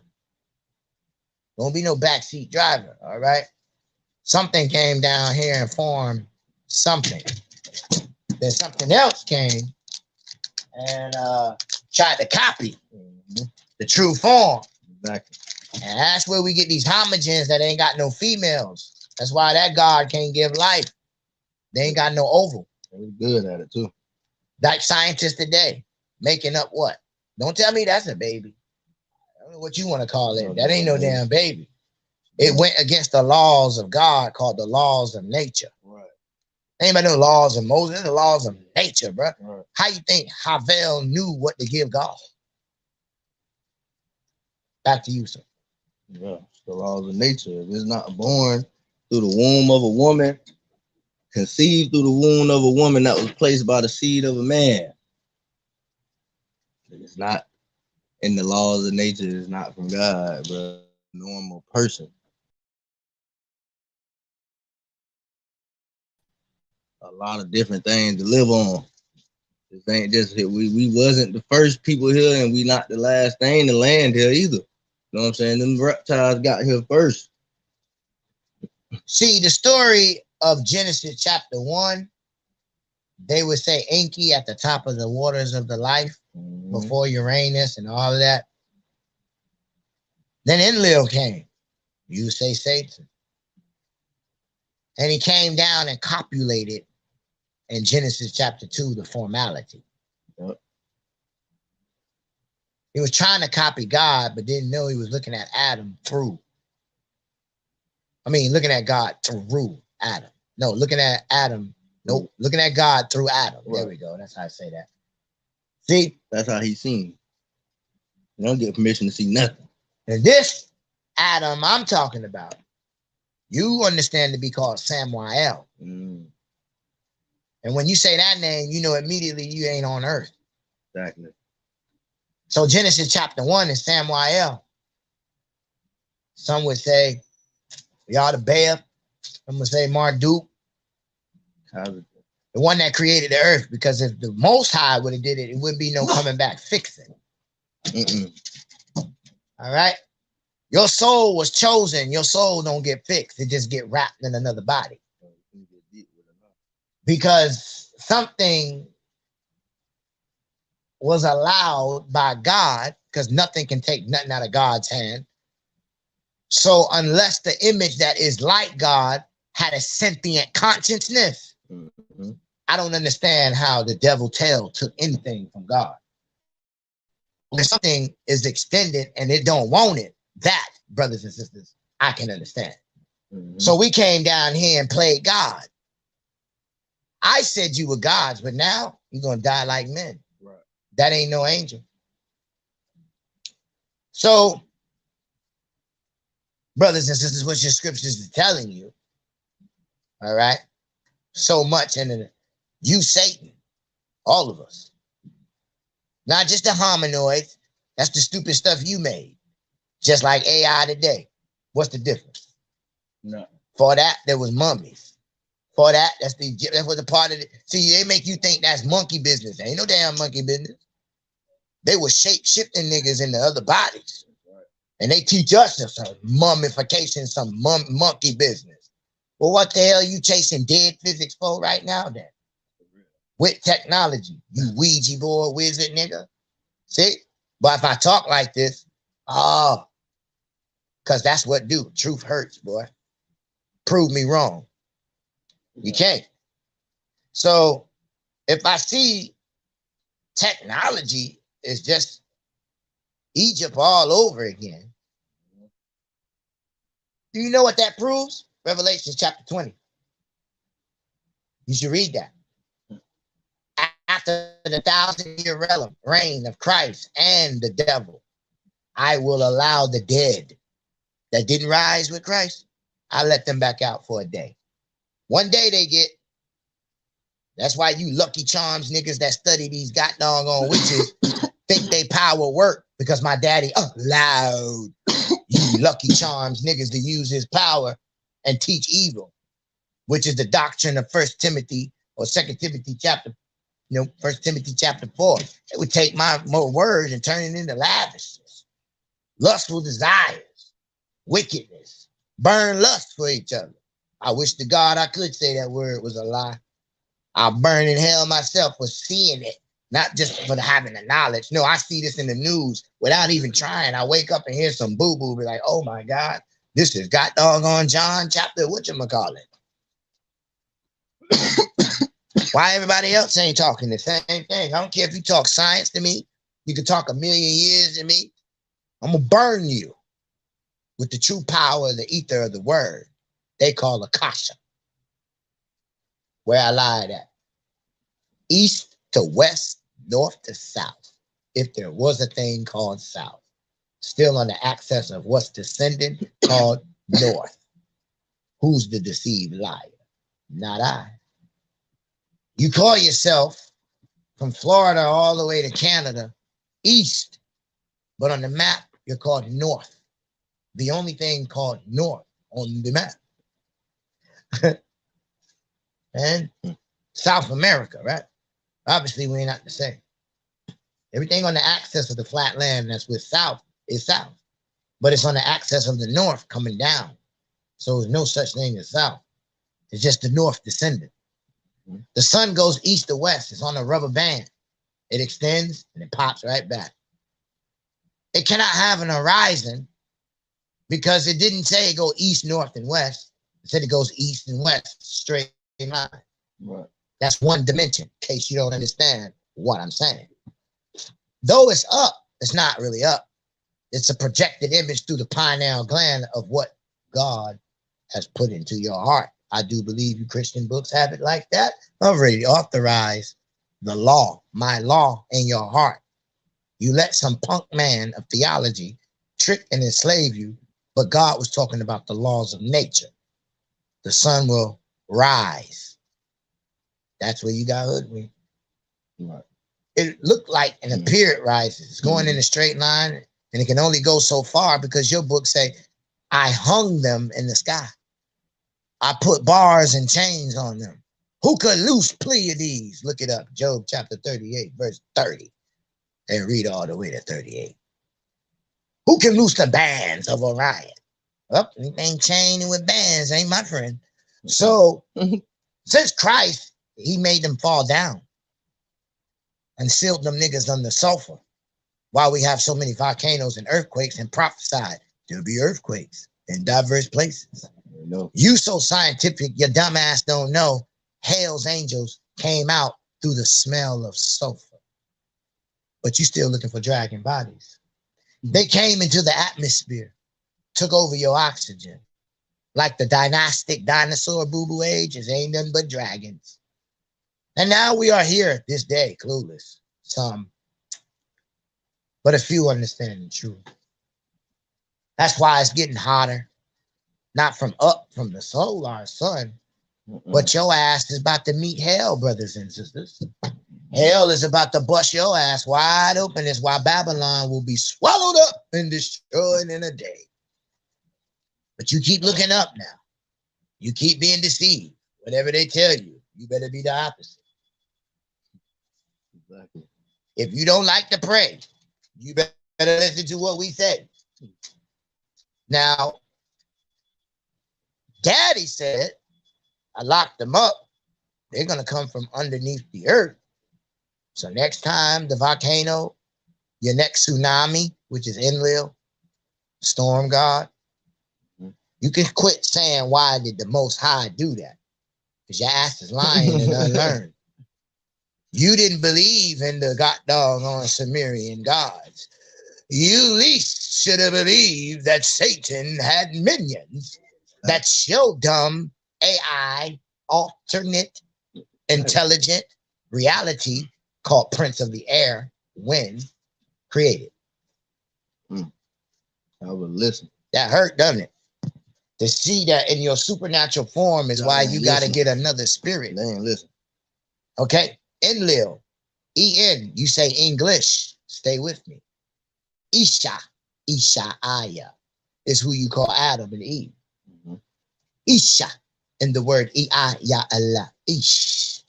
Don't be no backseat driver, all right? Something came down here and formed something. Then something else came and tried to copy the true form. Exactly. And that's where we get these homogens that ain't got no females. That's why that God can't give life. They ain't got no oval. They're good at it too. Like scientists today, making up what? Don't tell me that's a baby. I don't know what you want to call it. That ain't no damn baby. It went against the laws of God called the laws of nature. Right. Ain't about no laws of Moses, the laws of nature, bro. Right. How you think Havel knew what to give God? Back to you, sir. Yeah, it's the laws of nature. If it's not born through the womb of a woman, conceived through the womb of a woman that was placed by the seed of a man, it's not in the laws of nature. It's not from God, but a normal person. A lot of different things to live on. This ain't just we wasn't the first people here, and we not the last thing to land here either. You know what I'm saying? Them reptiles got here first. See, the story of Genesis chapter 1, they would say Enki at the top of the waters of the life before Uranus and all of that. Then Enlil came. You say Satan. And he came down and copulated in Genesis chapter 2, the formality. Yep. He was trying to copy God, but didn't know he was looking at Adam through. I mean, looking at God through Adam. No, looking at Adam. Nope, looking at God through Adam. Right. There we go. That's how I say that. See? That's how he's seen. You don't get permission to see nothing. And this Adam I'm talking about, you understand to be called Samuel. And when you say that name, you know immediately you ain't on earth. Exactly. So Genesis chapter 1 is Samuel. Some would say Yada-Beah. Some would say Marduk. The one that created the earth, because if the Most High would have did it, it wouldn't be no coming back fixing. All right? Your soul was chosen. Your soul don't get fixed. It just get wrapped in another body. Because something was allowed by God, because nothing can take nothing out of God's hand. So unless the image that is like God had a sentient consciousness, I don't understand how the devil took anything from God. When something is extended and it don't want it, that, brothers and sisters, I can understand. So we came down here and played God. I said you were gods, but now you're going to die like men. Right. That ain't no angel. So, brothers and sisters, what your scriptures are telling you, all right, so much, and you, Satan, all of us, not just the hominoids, that's the stupid stuff you made, just like AI today. What's the difference? No. For that, there was mummies. For that, that was a part of it. See, they make you think that's monkey business. Ain't no damn monkey business. They were shape-shifting niggas into other bodies. And they teach us some mummification, some monkey business. Well, what the hell are you chasing dead physics for right now then? With technology, you Ouija board wizard nigga. See? But if I talk like this, because that's what do. Truth hurts, boy. Prove me wrong. You can't. So if I see technology is just Egypt all over again, do you know what that proves? Revelation chapter 20. You should read that. After the 1,000-year reign of Christ and the devil, I will allow the dead that didn't rise with Christ, I let them back out for a day. One day they get. That's why you Lucky Charms niggas that study these god doggone witches think they power work, because my daddy allowed you Lucky Charms niggas to use his power and teach evil, which is the doctrine of 1 Timothy or 2 Timothy chapter, 1 Timothy chapter 4. It would take my more words and turn it into lavishness, lustful desires, wickedness, burn lust for each other. I wish to God I could say that word was a lie. I'll burn in hell myself for seeing it, not just for having the knowledge. No, I see this in the news without even trying. I wake up and hear some boo-boo, be like, oh my God, this is God doggone John chapter, whatchamacallit. Why everybody else ain't talking the same thing? I don't care if you talk science to me. You can talk a million years to me. I'm going to burn you with the true power of the ether of the word they call Akasha. Where I lied at. East to west, north to south. If there was a thing called south. Still on the axis of what's descending called north. Who's the deceived liar? Not I. You call yourself from Florida all the way to Canada, east. But on the map, you're called north. The only thing called north on the map. And South America, right? Obviously, we ain't not the same. Everything on the axis of the flat land that's with south is south. But it's on the axis of the north coming down. So there's no such thing as south. It's just the north descendant. The sun goes east to west. It's on a rubber band. It extends and it pops right back. It cannot have an horizon because it didn't say it go east, north, and west. It said it goes east and west, straight line. Right. That's one dimension, in case you don't understand what I'm saying. Though it's up, It's not really up. It's a projected image through the pineal gland of what God has put into your heart. I do believe you Christian books have it like that. Already authorized the law, my law in your heart. You let some punk man of theology trick and enslave you, but God was talking about the laws of nature. The sun will rise. That's where you got hoodwinked. Right. It looked like and appeared rises. It's going in a straight line, and it can only go so far because your book say, I hung them in the sky. I put bars and chains on them. Who could loose Pleiades? Look it up. Job chapter 38, verse 30. And read all the way to 38. Who can loose the bands of Orion? Well, anything chaining with bands ain't my friend. So, since Christ, he made them fall down and sealed them niggas under sulfur. While we have so many volcanoes and earthquakes and prophesied, there'll be earthquakes in diverse places. You so scientific, your dumb ass don't know hell's angels came out through the smell of sulfur. But you still looking for dragon bodies. They came into the atmosphere, took over your oxygen. Like the dynastic dinosaur boo-boo ages, ain't nothing but dragons. And now we are here this day, clueless. Some, but a few understand the truth. That's why it's getting hotter. Not from the solar sun, but your ass is about to meet hell, brothers and sisters. Hell is about to bust your ass wide open. That's why Babylon will be swallowed up and destroyed in a day. But you keep looking up now. You keep being deceived. Whatever they tell you, you better be the opposite. Exactly. If you don't like to pray, you better listen to what we say. Now, Daddy said, I locked them up. They're going to come from underneath the earth. So next time the volcano, your next tsunami, which is Enlil, storm god, you can quit saying, why did the Most High do that? Because your ass is lying and unlearned. You didn't believe in the on Sumerian gods. You least should have believed that Satan had minions that showed them AI, alternate, intelligent reality called Prince of the Air, when created. I would listen. That hurt, doesn't it? To see that in your supernatural form is why you got to get another spirit. They ain't listen. Okay? Enlil. E-N. You say English. Stay with me. Isha. Isha-aya is who you call Adam and Eve. Isha. In the word I-ya-Allah. Ish.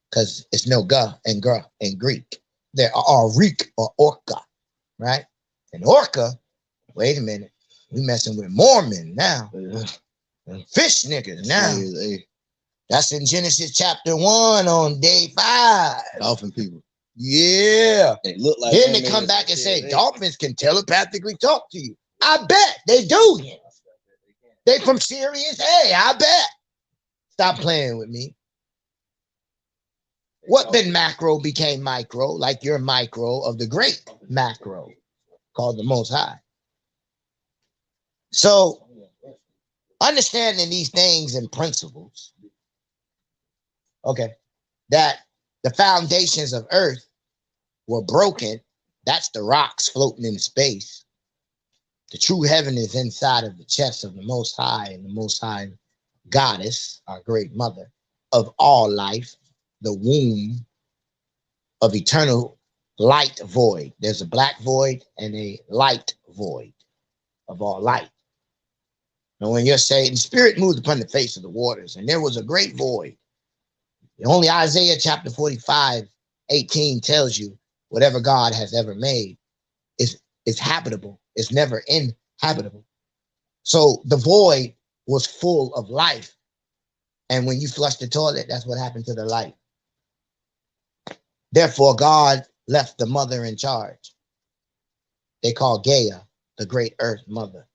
Because it's no ga and gra in Greek. There are reek or orca. Right? And orca, wait a minute. We messing with Mormon now. And fish niggas now. That's in Genesis chapter 1 on day 5. Dolphin people. Yeah. They look like. Then they come back and say dolphins can telepathically talk to you. I bet they do. They from Sirius. Hey, I bet. Stop playing with me. What been macro became micro, like your micro of the great macro called the Most High. So, understanding these things and principles, okay, that the foundations of earth were broken. That's the rocks floating in space. The true heaven is inside of the chest of the Most High, and the Most High Goddess, our great mother of all life, the womb of eternal light void. There's a black void and a light void of all light. And when you're saying, spirit moved upon the face of the waters, and there was a great void. Only Isaiah chapter 45:18 tells you whatever God has ever made is habitable. It's never inhabitable. So the void was full of life. And when you flush the toilet, that's what happened to the light. Therefore, God left the mother in charge. They call Gaia the great earth mother.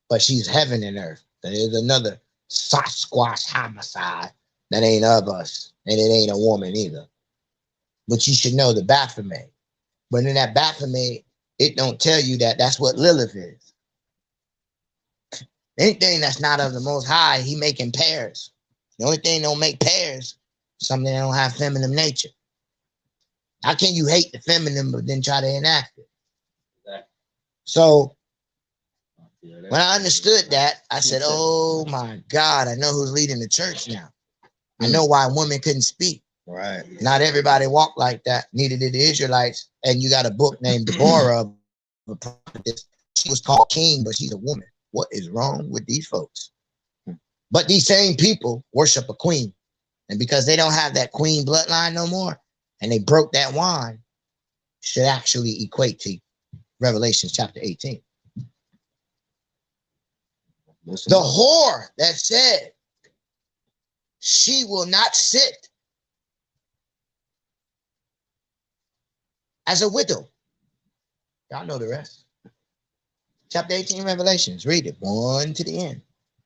But she's heaven and earth. There's another Sasquatch homicide that ain't of us. And it ain't a woman either. But you should know the Baphomet But in that Baphomet, it don't tell you that that's what Lilith is. Anything that's not of the Most High, he making pairs. The only thing don't make pairs, something that don't have feminine nature. How can you hate the feminine but then try to enact it? Exactly. So when I understood that, I said, oh my God, I know who's leading the church now. I know why women couldn't speak. Right. Not everybody walked like that. Neither did the Israelites. And you got a book named Deborah of a prophetess. She was called king, but she's a woman. What is wrong with these folks? But these same people worship a queen. And because they don't have that queen bloodline no more, and they broke that wand, should actually equate to Revelation chapter 18. Listen. The whore that said she will not sit as a widow. Y'all know the rest. Chapter 18, Revelations. Read it. 1 to the end.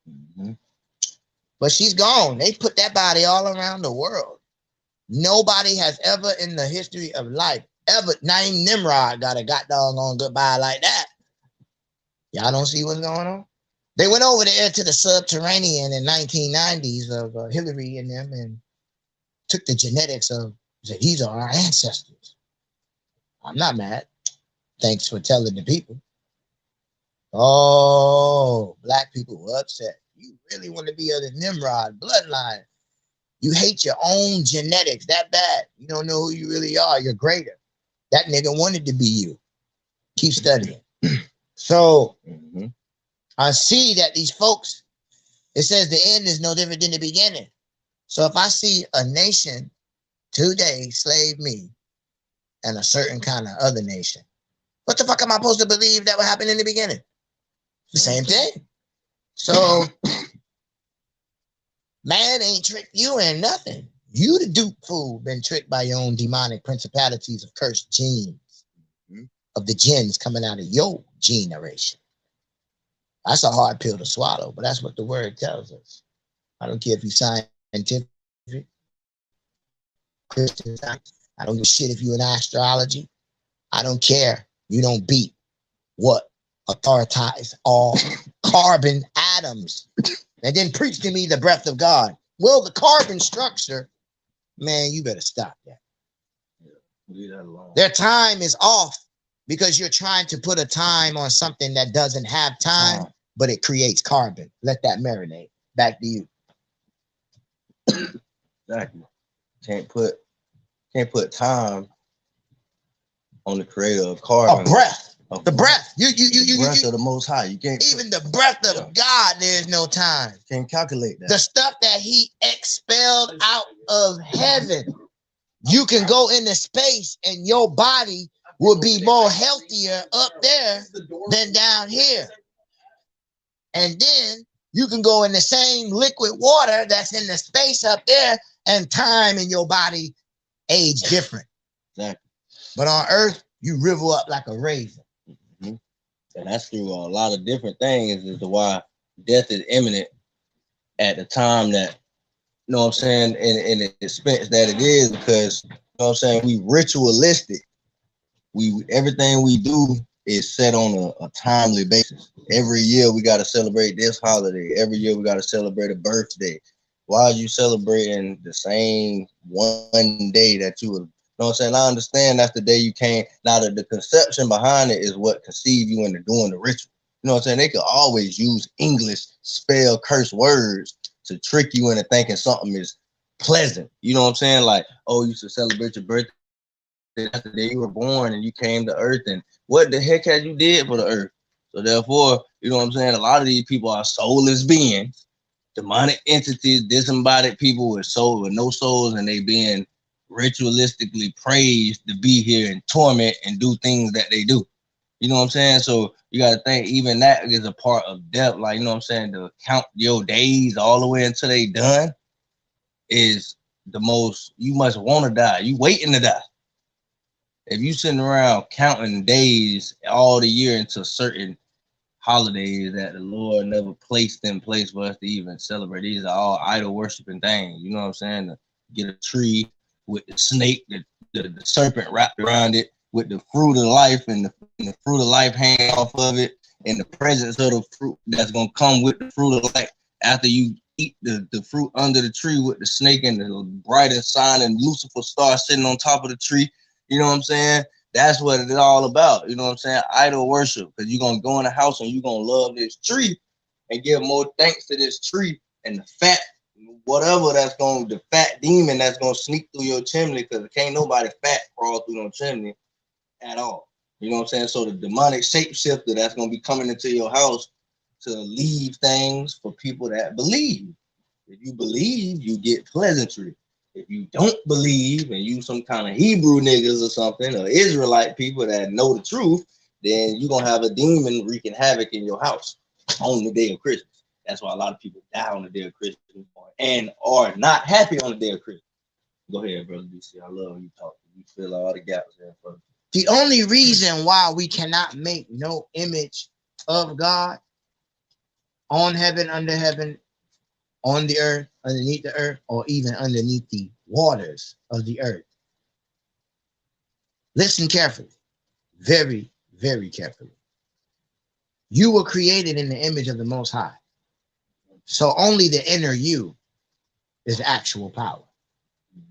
Mm-hmm. But she's gone. They put that body all around the world. Nobody has ever in the history of life, ever, not even Nimrod got a doggone goodbye like that. Y'all don't see what's going on? They went over there to the subterranean in 1990s of Hillary and them and took the genetics of, said, these are our ancestors. I'm not mad. Thanks for telling the people. Oh, black people were upset. You really want to be of the Nimrod bloodline. You hate your own genetics that bad. You don't know who you really are. You're greater. That nigga wanted to be you. Keep studying. So I see that these folks, it says the end is no different than the beginning. So if I see a nation today slave me and a certain kind of other nation, what the fuck am I supposed to believe that would happen in the beginning? The same thing. So man ain't tricked you in nothing. You the dupe fool been tricked by your own demonic principalities of cursed genes, of the gens coming out of your generation. That's a hard pill to swallow, but that's what the word tells us. I don't care if you scientific, Christian science. I don't give a shit if you're in astrology. I don't care. You don't beat what authorize all carbon atoms. And then preach to me the breath of God. Well, the carbon structure, man, you better stop that. Leave that alone. Their time is off because you're trying to put a time on something that doesn't have time, but it creates carbon. Let that marinate. Back to you. Exactly. Can't put time on the creator of carbon. A breath. The breath. You breath of the Most High. You can't even the breath of God. There's no time. Can't calculate that. The stuff that He expelled out of heaven, you can go into space, and your body will be more healthier up there than down here. And then you can go in the same liquid water that's in the space up there, and time in your body age different. Exactly. But on Earth, you rivel up like a raisin. And that's through a lot of different things as to why death is imminent at the time that, you know what I'm saying, in the expense that it is, because, you know what I'm saying, we ritualistic. Everything we do is set on a timely basis. Every year we got to celebrate this holiday. Every year we got to celebrate a birthday. Why are you celebrating the same one day that you would? You know what I'm saying? I understand that's the day you came. Now the conception behind it is what conceived you into doing the ritual. You know what I'm saying? They could always use English spell curse words to trick you into thinking something is pleasant. You know what I'm saying? Like, oh, you should celebrate your birthday. That's the day you were born and you came to earth. And what the heck had you did for the earth? So therefore, you know what I'm saying? A lot of these people are soulless beings, demonic entities, disembodied people with no souls, and they being ritualistically praised to be here in torment and do things that they do. You know what I'm saying? So you got to think even that is a part of death. Like, you know what I'm saying? To count your days all the way until they done is the most, you must want to die. You waiting to die. If you sitting around counting days all the year into certain holidays that the Lord never placed in place for us to even celebrate, these are all idol worshiping things. You know what I'm saying? To get a tree with the snake, the serpent wrapped around it, with the fruit of life and the fruit of life hanging off of it, and the presence of the fruit that's gonna come with the fruit of life after you eat the fruit under the tree with the snake and the brightest sign and Lucifer star sitting on top of the tree. You know what I'm saying? That's what it's all about. You know what I'm saying? Idol worship, because you're gonna go in the house and you're gonna love this tree and give more thanks to this tree and the fat, whatever that's going, the fat demon that's gonna sneak through your chimney, because can't nobody fat crawl through no chimney at all. You know what I'm saying? So the demonic shapeshifter that's gonna be coming into your house to leave things for people that believe. If you believe, you get pleasantry. If you don't believe and you some kind of Hebrew niggas or something, or Israelite people that know the truth, then you're gonna have a demon wreaking havoc in your house on the day of Christmas. That's why a lot of people die on the day of Christmas and are not happy on the day of Christmas. Go ahead, brother DC. I love when you talk. You fill all the gaps there, brother. The only reason why we cannot make no image of God on heaven, under heaven, on the earth, underneath the earth, or even underneath the waters of the earth. Listen carefully, very, very carefully. You were created in the image of the Most High. So only the inner you is actual power.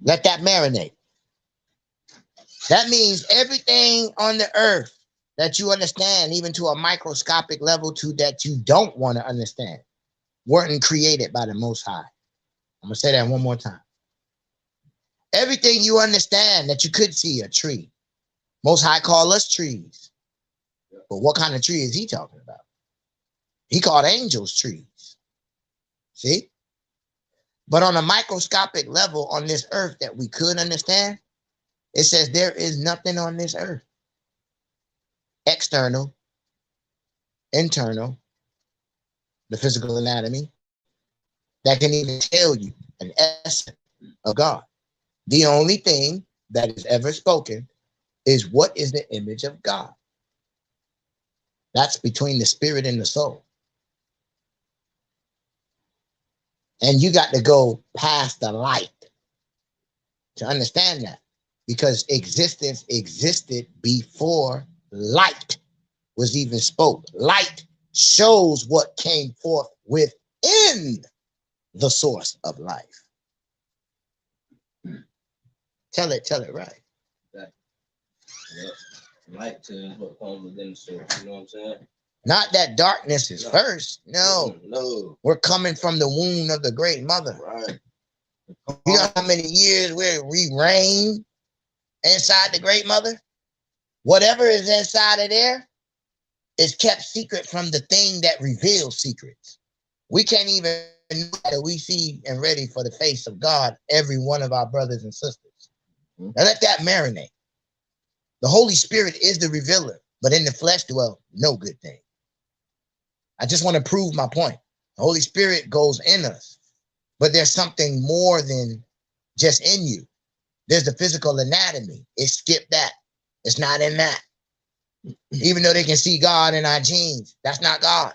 Let that marinate. That means everything on the earth that you understand, even to a microscopic level to that you don't want to understand, weren't created by the Most High. I'm going to say that one more time. Everything you understand that you could see, a tree. Most High call us trees. But what kind of tree is he talking about? He called angels trees. See? But on a microscopic level on this earth that we could understand, it says there is nothing on this earth, external, internal, the physical anatomy, that can even tell you an essence of God. The only thing that is ever spoken is what is the image of God. That's between the spirit and the soul. And you got to go past the light to understand that, because existence existed before light was even spoke. Light shows what came forth within the source of life. Tell it right. Exactly. Yep. Light tells what comes within the source. You know what I'm saying? Not that darkness is first. No. No. We're coming from the womb of the great mother. Right. You know how many years we reign inside the great mother? Whatever is inside of there is kept secret from the thing that reveals secrets. We can't even know that we see and ready for the face of God, every one of our brothers and sisters. Now let that marinate. The Holy Spirit is the revealer, but in the flesh dwell no good thing. I just want to prove my point. The Holy Spirit goes in us, but there's something more than just in you. There's the physical anatomy. It skipped that. It's not in that. Even though they can see God in our genes, that's not God.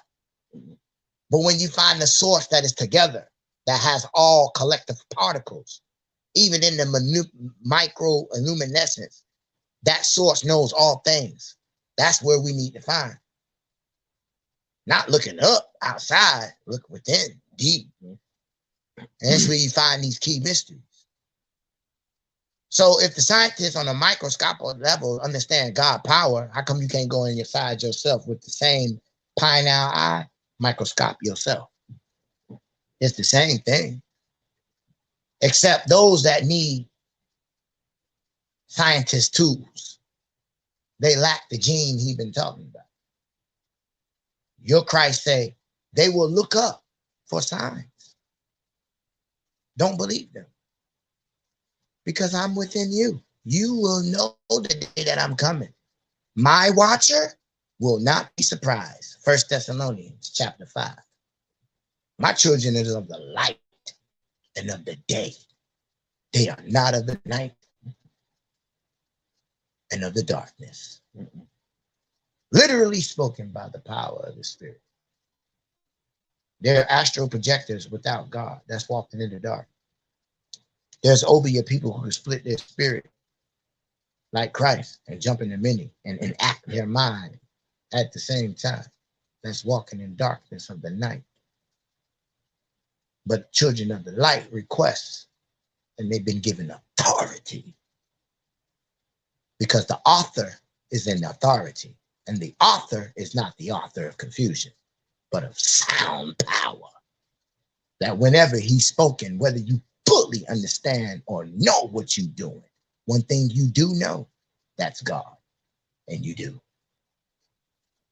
But when you find the source that is together, that has all collective particles, even in the micro illuminescence, that source knows all things. That's where we need to find. Not looking up outside, look within, deep. And that's where you find these key mysteries. So if the scientists on a microscopic level understand God power, how come you can't go inside yourself with the same pineal eye, microscope yourself? It's the same thing. Except those that need scientist tools, they lack the gene he's been talking about. Your Christ say they will look up for signs. Don't believe them. Because I'm within you. You will know the day that I'm coming. My watcher will not be surprised. 1 Thessalonians chapter 5. My children are of the light and of the day. They are not of the night and of the darkness. Literally spoken by the power of the Spirit. They're astral projectors without God. That's walking in the dark. There's Obeah people who split their spirit like Christ and jump in the many and act their mind at the same time. That's walking in darkness of the night. But children of the light request, and they've been given authority because the author is in authority, and the author is not the author of confusion, but of sound power. That whenever he's spoken, whether you fully understand or know what you're doing, one thing you do know, that's God, and you do.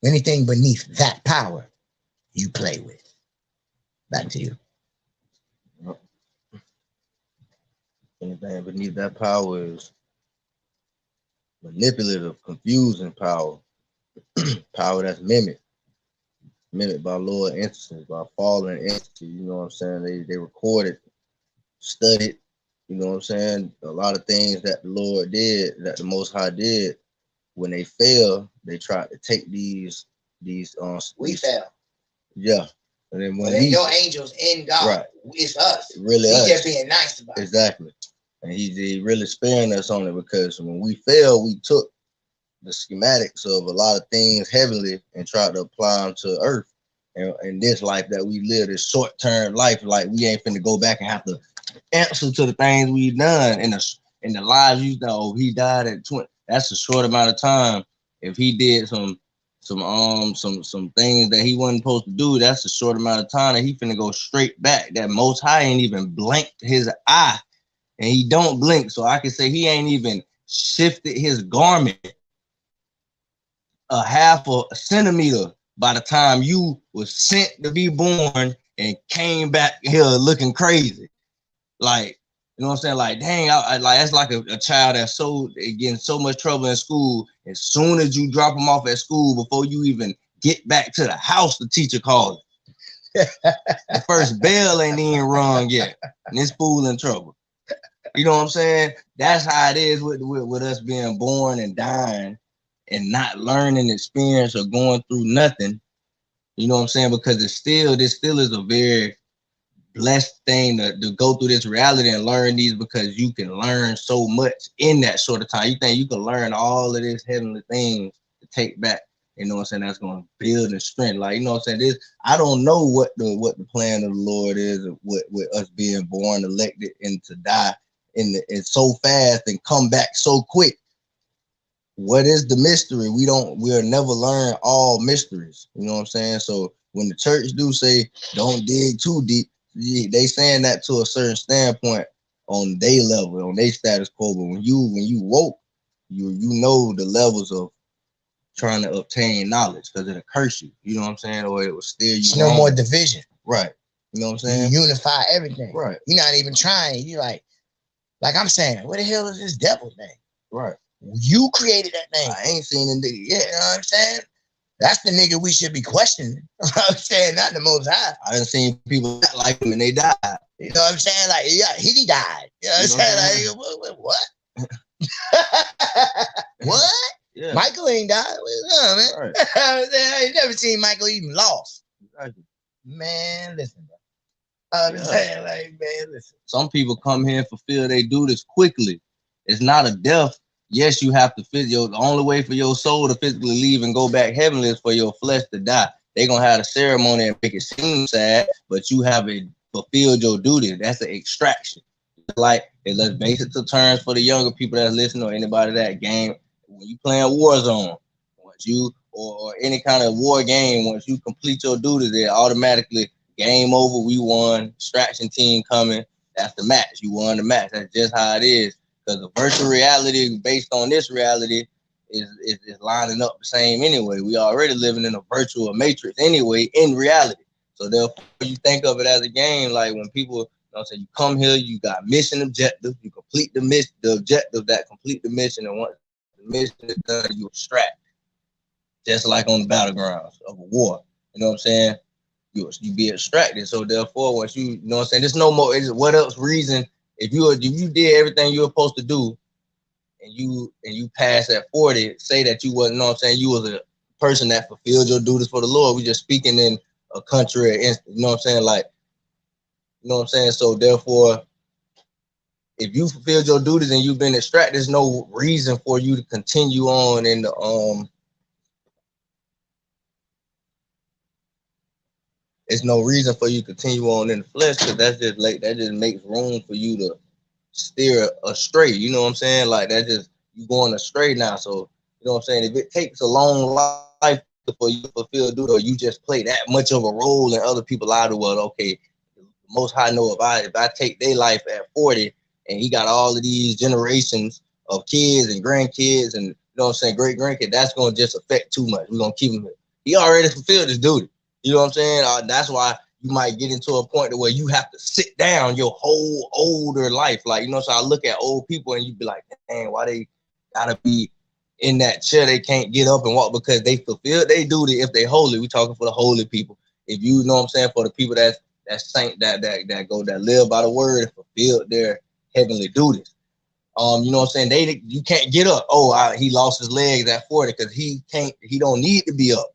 Anything beneath that power, you play with. Back to you. Anything beneath that power is manipulative, confusing power. Power that's mimicked by lower entities, by fallen entities. You know what I'm saying? They recorded, studied, you know what I'm saying? A lot of things that the Lord did, that the Most High did, when they fell, they tried to take these we fell. Yeah. And then when ain't no angels in God, right. It's us. Really He's us. just being nice about it. Exactly. And he really sparing us on it, because when we fell, we took the schematics of a lot of things heavenly and tried to apply them to earth. And in this life that we live, this short-term life, like we ain't finna go back and have to answer to the things we've done in the lives you know. He died at 20. That's a short amount of time. If he did some things that he wasn't supposed to do, that's a short amount of time that he finna go straight back. That Most High ain't even blinked his eye, and he don't blink. So I can say he ain't even shifted his garment a half a centimeter by the time you was sent to be born and came back here looking crazy. Like, you know what I'm saying? Like, dang, I like that's like a child that's getting so much trouble in school. As soon as you drop them off at school, before you even get back to the house, the teacher calls. The first bell ain't even rung yet, and this fool in trouble. You know what I'm saying? That's how it is with us being born and dying and not learning experience or going through nothing. You know what I'm saying? Because this still is a very blessed thing to go through this reality and learn these, because you can learn so much in that short of time. You think you can learn all of this heavenly things to take back, you know what I'm saying, that's going to build and strength. Like, you know what I'm saying, I don't know what the plan of the Lord is with us being born, elected, and to die in so fast and come back so quick. What is the mystery? We'll never learn all mysteries. You know what I'm saying? So when the church do say don't dig too deep, they saying that to a certain standpoint on their level, on their status quo. But when you woke, you know the levels of trying to obtain knowledge, because it'll curse you. You know what I'm saying? Or it will steer you. It's no more division. Right. You know what I'm saying? You unify everything. Right. You're not even trying. You like I'm saying, what the hell is this devil thing? Right. You created that thing. I ain't seen it yet. You know what I'm saying? That's the nigga we should be questioning. You know what I'm saying? Not the Most High. I done seen people that like him and they died. You know what I'm saying? Like, yeah, he died. You know what I'm saying? Like, what? What? Yeah. Michael ain't died. What's up, man? Right. I ain't never seen Michael even lost. Exactly. Man, listen, bro. I'm saying, like, man, listen. Some people come here and fulfill their duties quickly. It's not a death. Yes, you have to the only way for your soul to physically leave and go back heavenly is for your flesh to die. They're gonna have a ceremony and make it seem sad, but you haven't fulfilled your duty. That's an extraction. Like, let's base it to terms for the younger people that's listening, or anybody that game. When you playing Warzone, once you or any kind of war game, once you complete your duties, they automatically game over. We won. Extraction team coming. That's the match. You won the match. That's just how it is. Because the virtual reality based on this reality is lining up the same anyway. We already living in a virtual matrix anyway in reality. So therefore, you think of it as a game. Like when people, you know, say you come here, you got mission objective, you complete the objective that complete the mission, and once the mission is done, you extract. Just like on the battlegrounds of a war. You know what I'm saying? You be extracted. So therefore, once you know what I'm saying, there's no more. What else reason? If you did everything you were supposed to do, and you pass at 40, say that you wasn't, you know what I'm saying, you was a person that fulfilled your duties for the Lord. We just speaking in a country, you know what I'm saying, like, you know what I'm saying. So therefore, if you fulfilled your duties and you've been extracted, there's no reason for you to continue on in the There's no reason for you to continue on in the flesh, because that just makes room for you to steer astray. You know what I'm saying? Like that just you going astray now. So you know what I'm saying? If it takes a long life for you to fulfill duty, or you just play that much of a role in other people's lives, well, okay, the Most High know if I take their life at 40 and he got all of these generations of kids and grandkids and you know what I'm saying, great grandkids, that's gonna just affect too much. We're gonna keep him here. He already fulfilled his duty. You know what I'm saying? That's why you might get into a point where you have to sit down your whole older life. Like, you know, so I look at old people and you be like, dang, why they gotta be in that chair? They can't get up and walk because they fulfilled their duty if they holy. We talking for the holy people. If you know what I'm saying, for the people that saint that live by the word and fulfilled their heavenly duties. You know what I'm saying? You can't get up. He lost his legs at 40 because he don't need to be up.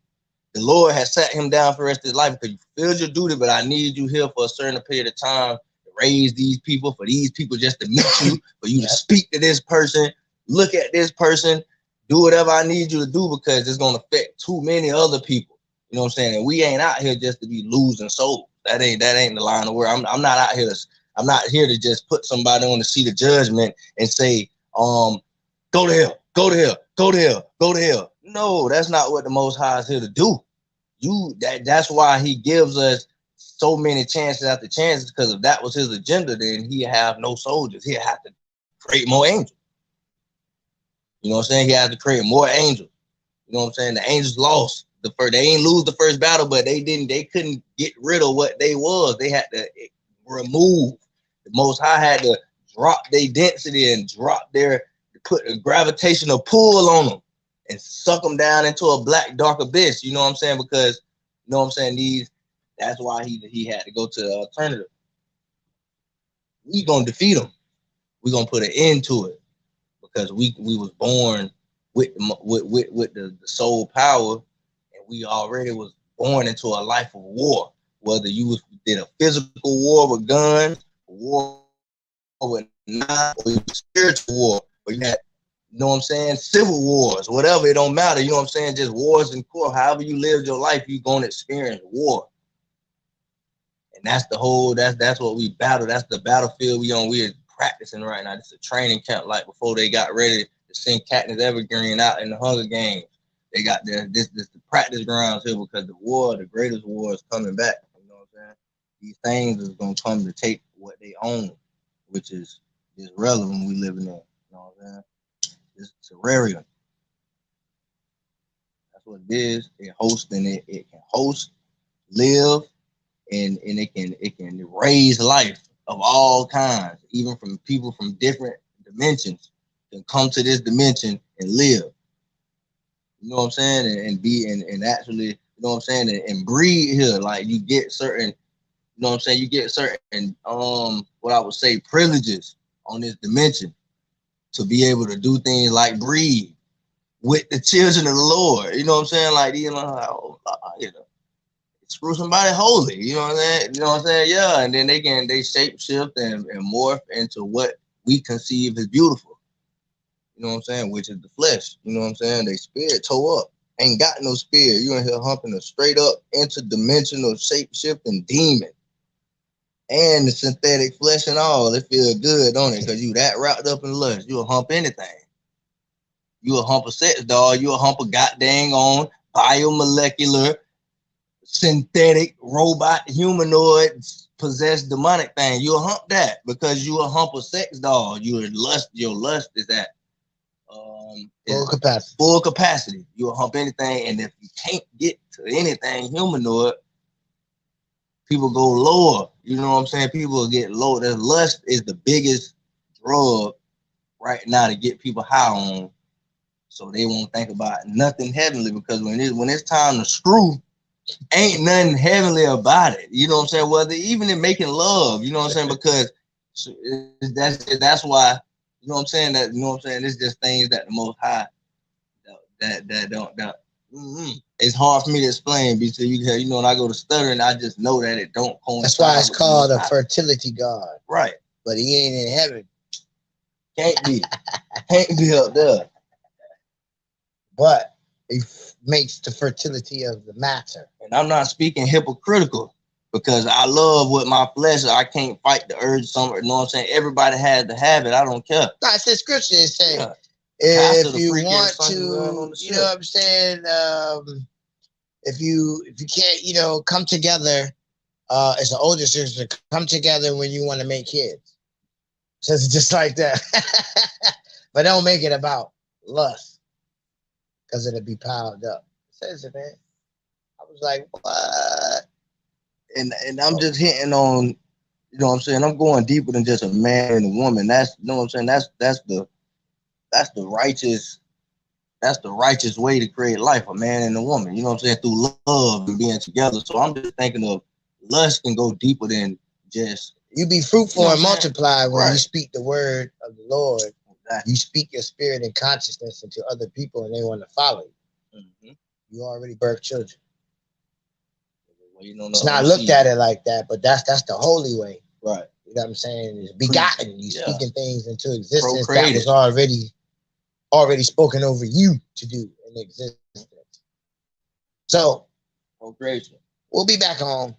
The Lord has sat him down for the rest of his life because you fulfilled your duty, but I need you here for a certain period of time to raise these people, for these people just to meet you, for you to speak to this person, look at this person, do whatever I need you to do, because it's going to affect too many other people. You know what I'm saying? And we ain't out here just to be losing souls. That ain't the line of word. I'm not out here I'm not here to just put somebody on the seat of judgment and say, go to hell, go to hell, go to hell, go to hell. No, that's not what the Most High is here to do. That's why he gives us so many chances after chances, because if that was his agenda, then he'd have no soldiers. He'd have to create more angels. You know what I'm saying? He had to create more angels. You know what I'm saying? The angels lost the first. They ain't lose the first battle, but they couldn't get rid of what they was. They had to remove. The Most High had to drop their density and put a gravitational pull on them and suck them down into a black dark abyss. You know what I'm saying? Because you know what I'm saying, that's why he had to go to the alternative. We gonna defeat them. We gonna put an end to it, because we was born with the soul power, and we already was born into a life of war. Whether you did a physical war with guns, war with knives, or you did spiritual war, or you had, you know what I'm saying, civil wars, whatever, it don't matter. You know what I'm saying? Just wars in court. However you lived your life, you're going to experience war. And that's what we battle. That's the battlefield we're practicing right now. It's a training camp, like before they got ready to send Katniss Evergreen out in the Hunger Games. They got this the practice grounds here, because the greatest war is coming back. You know what I'm saying? These things is going to come to take what they own, which is this realm we living in. You know what I'm saying? It's terrarium. That's what it is. It hosts, and it can host, live, and it can raise life of all kinds, even from people from different dimensions can come to this dimension and live. You know what I'm saying? And be and actually, you know what I'm saying, and breed here. Like you get certain, you know what I'm saying, you get certain what I would say privileges on this dimension to be able to do things like breed with the children of the Lord. You know what I'm saying? Like, you know, screw somebody holy. You know what I'm saying? You know what I'm saying? Yeah. And then they shape shift and morph into what we conceive as beautiful. You know what I'm saying? Which is the flesh. You know what I'm saying? They spirit toe up. Ain't got no spirit. You in here humping a straight up interdimensional shape shifting demon. And the synthetic flesh and all, it feel good, don't it? Because you that wrapped up in lust. You'll hump anything. You a hump a sex doll. You a hump a goddamn on biomolecular, synthetic, robot, humanoid, possessed demonic thing. You a hump that because you a hump a sex doll. Your lust is at full capacity. You a hump anything, and if you can't get to anything humanoid, people go lower. You know what I'm saying? People get low. That lust is the biggest drug right now to get people high on, so they won't think about nothing heavenly, because when it's time to screw, ain't nothing heavenly about it. You know what I'm saying? Whether even in making love, you know what I'm saying? Because that's why, you know what I'm saying, that, you know what I'm saying, it's just things that the Most High that don't it's hard for me to explain, because you know, when I go to stuttering, I just know that it don't coincide. That's why it's called a fertility god. Right. But he ain't in heaven Can't be. Can't be up there. But it makes the fertility of the matter. And I'm not speaking hypocritical because I love with my flesh. I can't fight the urge. You know what I'm saying? Everybody has to have it. I don't care. No, it says scripture. It says, Yeah. if you want to, you know what I'm saying? If you can't, you know, come together, as an older sister, come together when you want to make kids. Says it just like that. But don't make it about lust, because it'll be piled up. It says it, man. I was like, what? And I'm just hitting on, you know what I'm saying? I'm going deeper than just a man and a woman. That's, you know what I'm saying? That's the righteous way to create life, a man and a woman. You know what I'm saying? Through love and being together. So I'm just thinking of lust can go deeper than just. You be fruitful, you know, and multiply when right. You speak the word of the Lord. Exactly. You speak your spirit and consciousness into other people, and they want to follow you. Mm-hmm. You already birthed children. It's not looked at it like that, but that's the holy way. Right. You know what I'm saying? It's begotten. You speaking things into existence that was already spoken over you to do in existence. So, we'll be back on.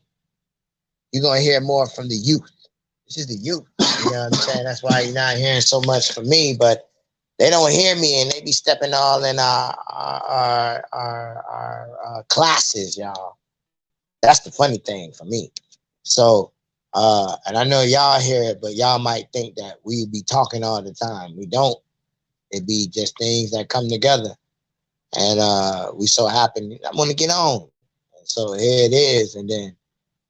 You're going to hear more from the youth. This is the youth. You know what I'm saying? That's why you're not hearing so much from me, but they don't hear me, and they be stepping all in our classes, y'all. That's the funny thing for me. So, and I know y'all hear it, but y'all might think that we be talking all the time. We don't. It be just things that come together. And we so happen, I want to get on. And so here it is. And then,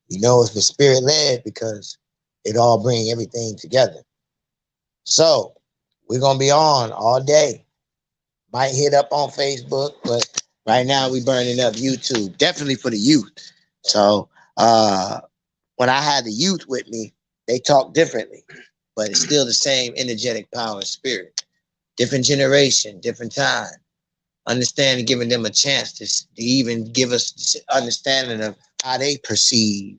you know, it's the spirit led because it all bring everything together. So we're going to be on all day. Might hit up on Facebook, but right now we burning up YouTube. Definitely for the youth. So when I had the youth with me, they talk differently, but it's still the same energetic power and spirit. Different generation, different time. Understanding, giving them a chance to even give us this understanding of how they perceive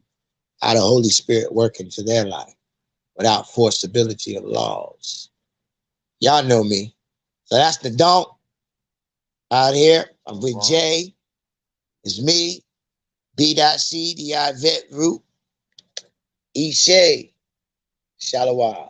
how the Holy Spirit work into their life without forcibility of laws. Y'all know me. So that's the Donk out here. I'm with Jay. It's me. B.C. D.I. Vet Root. Ishay. Shalawah.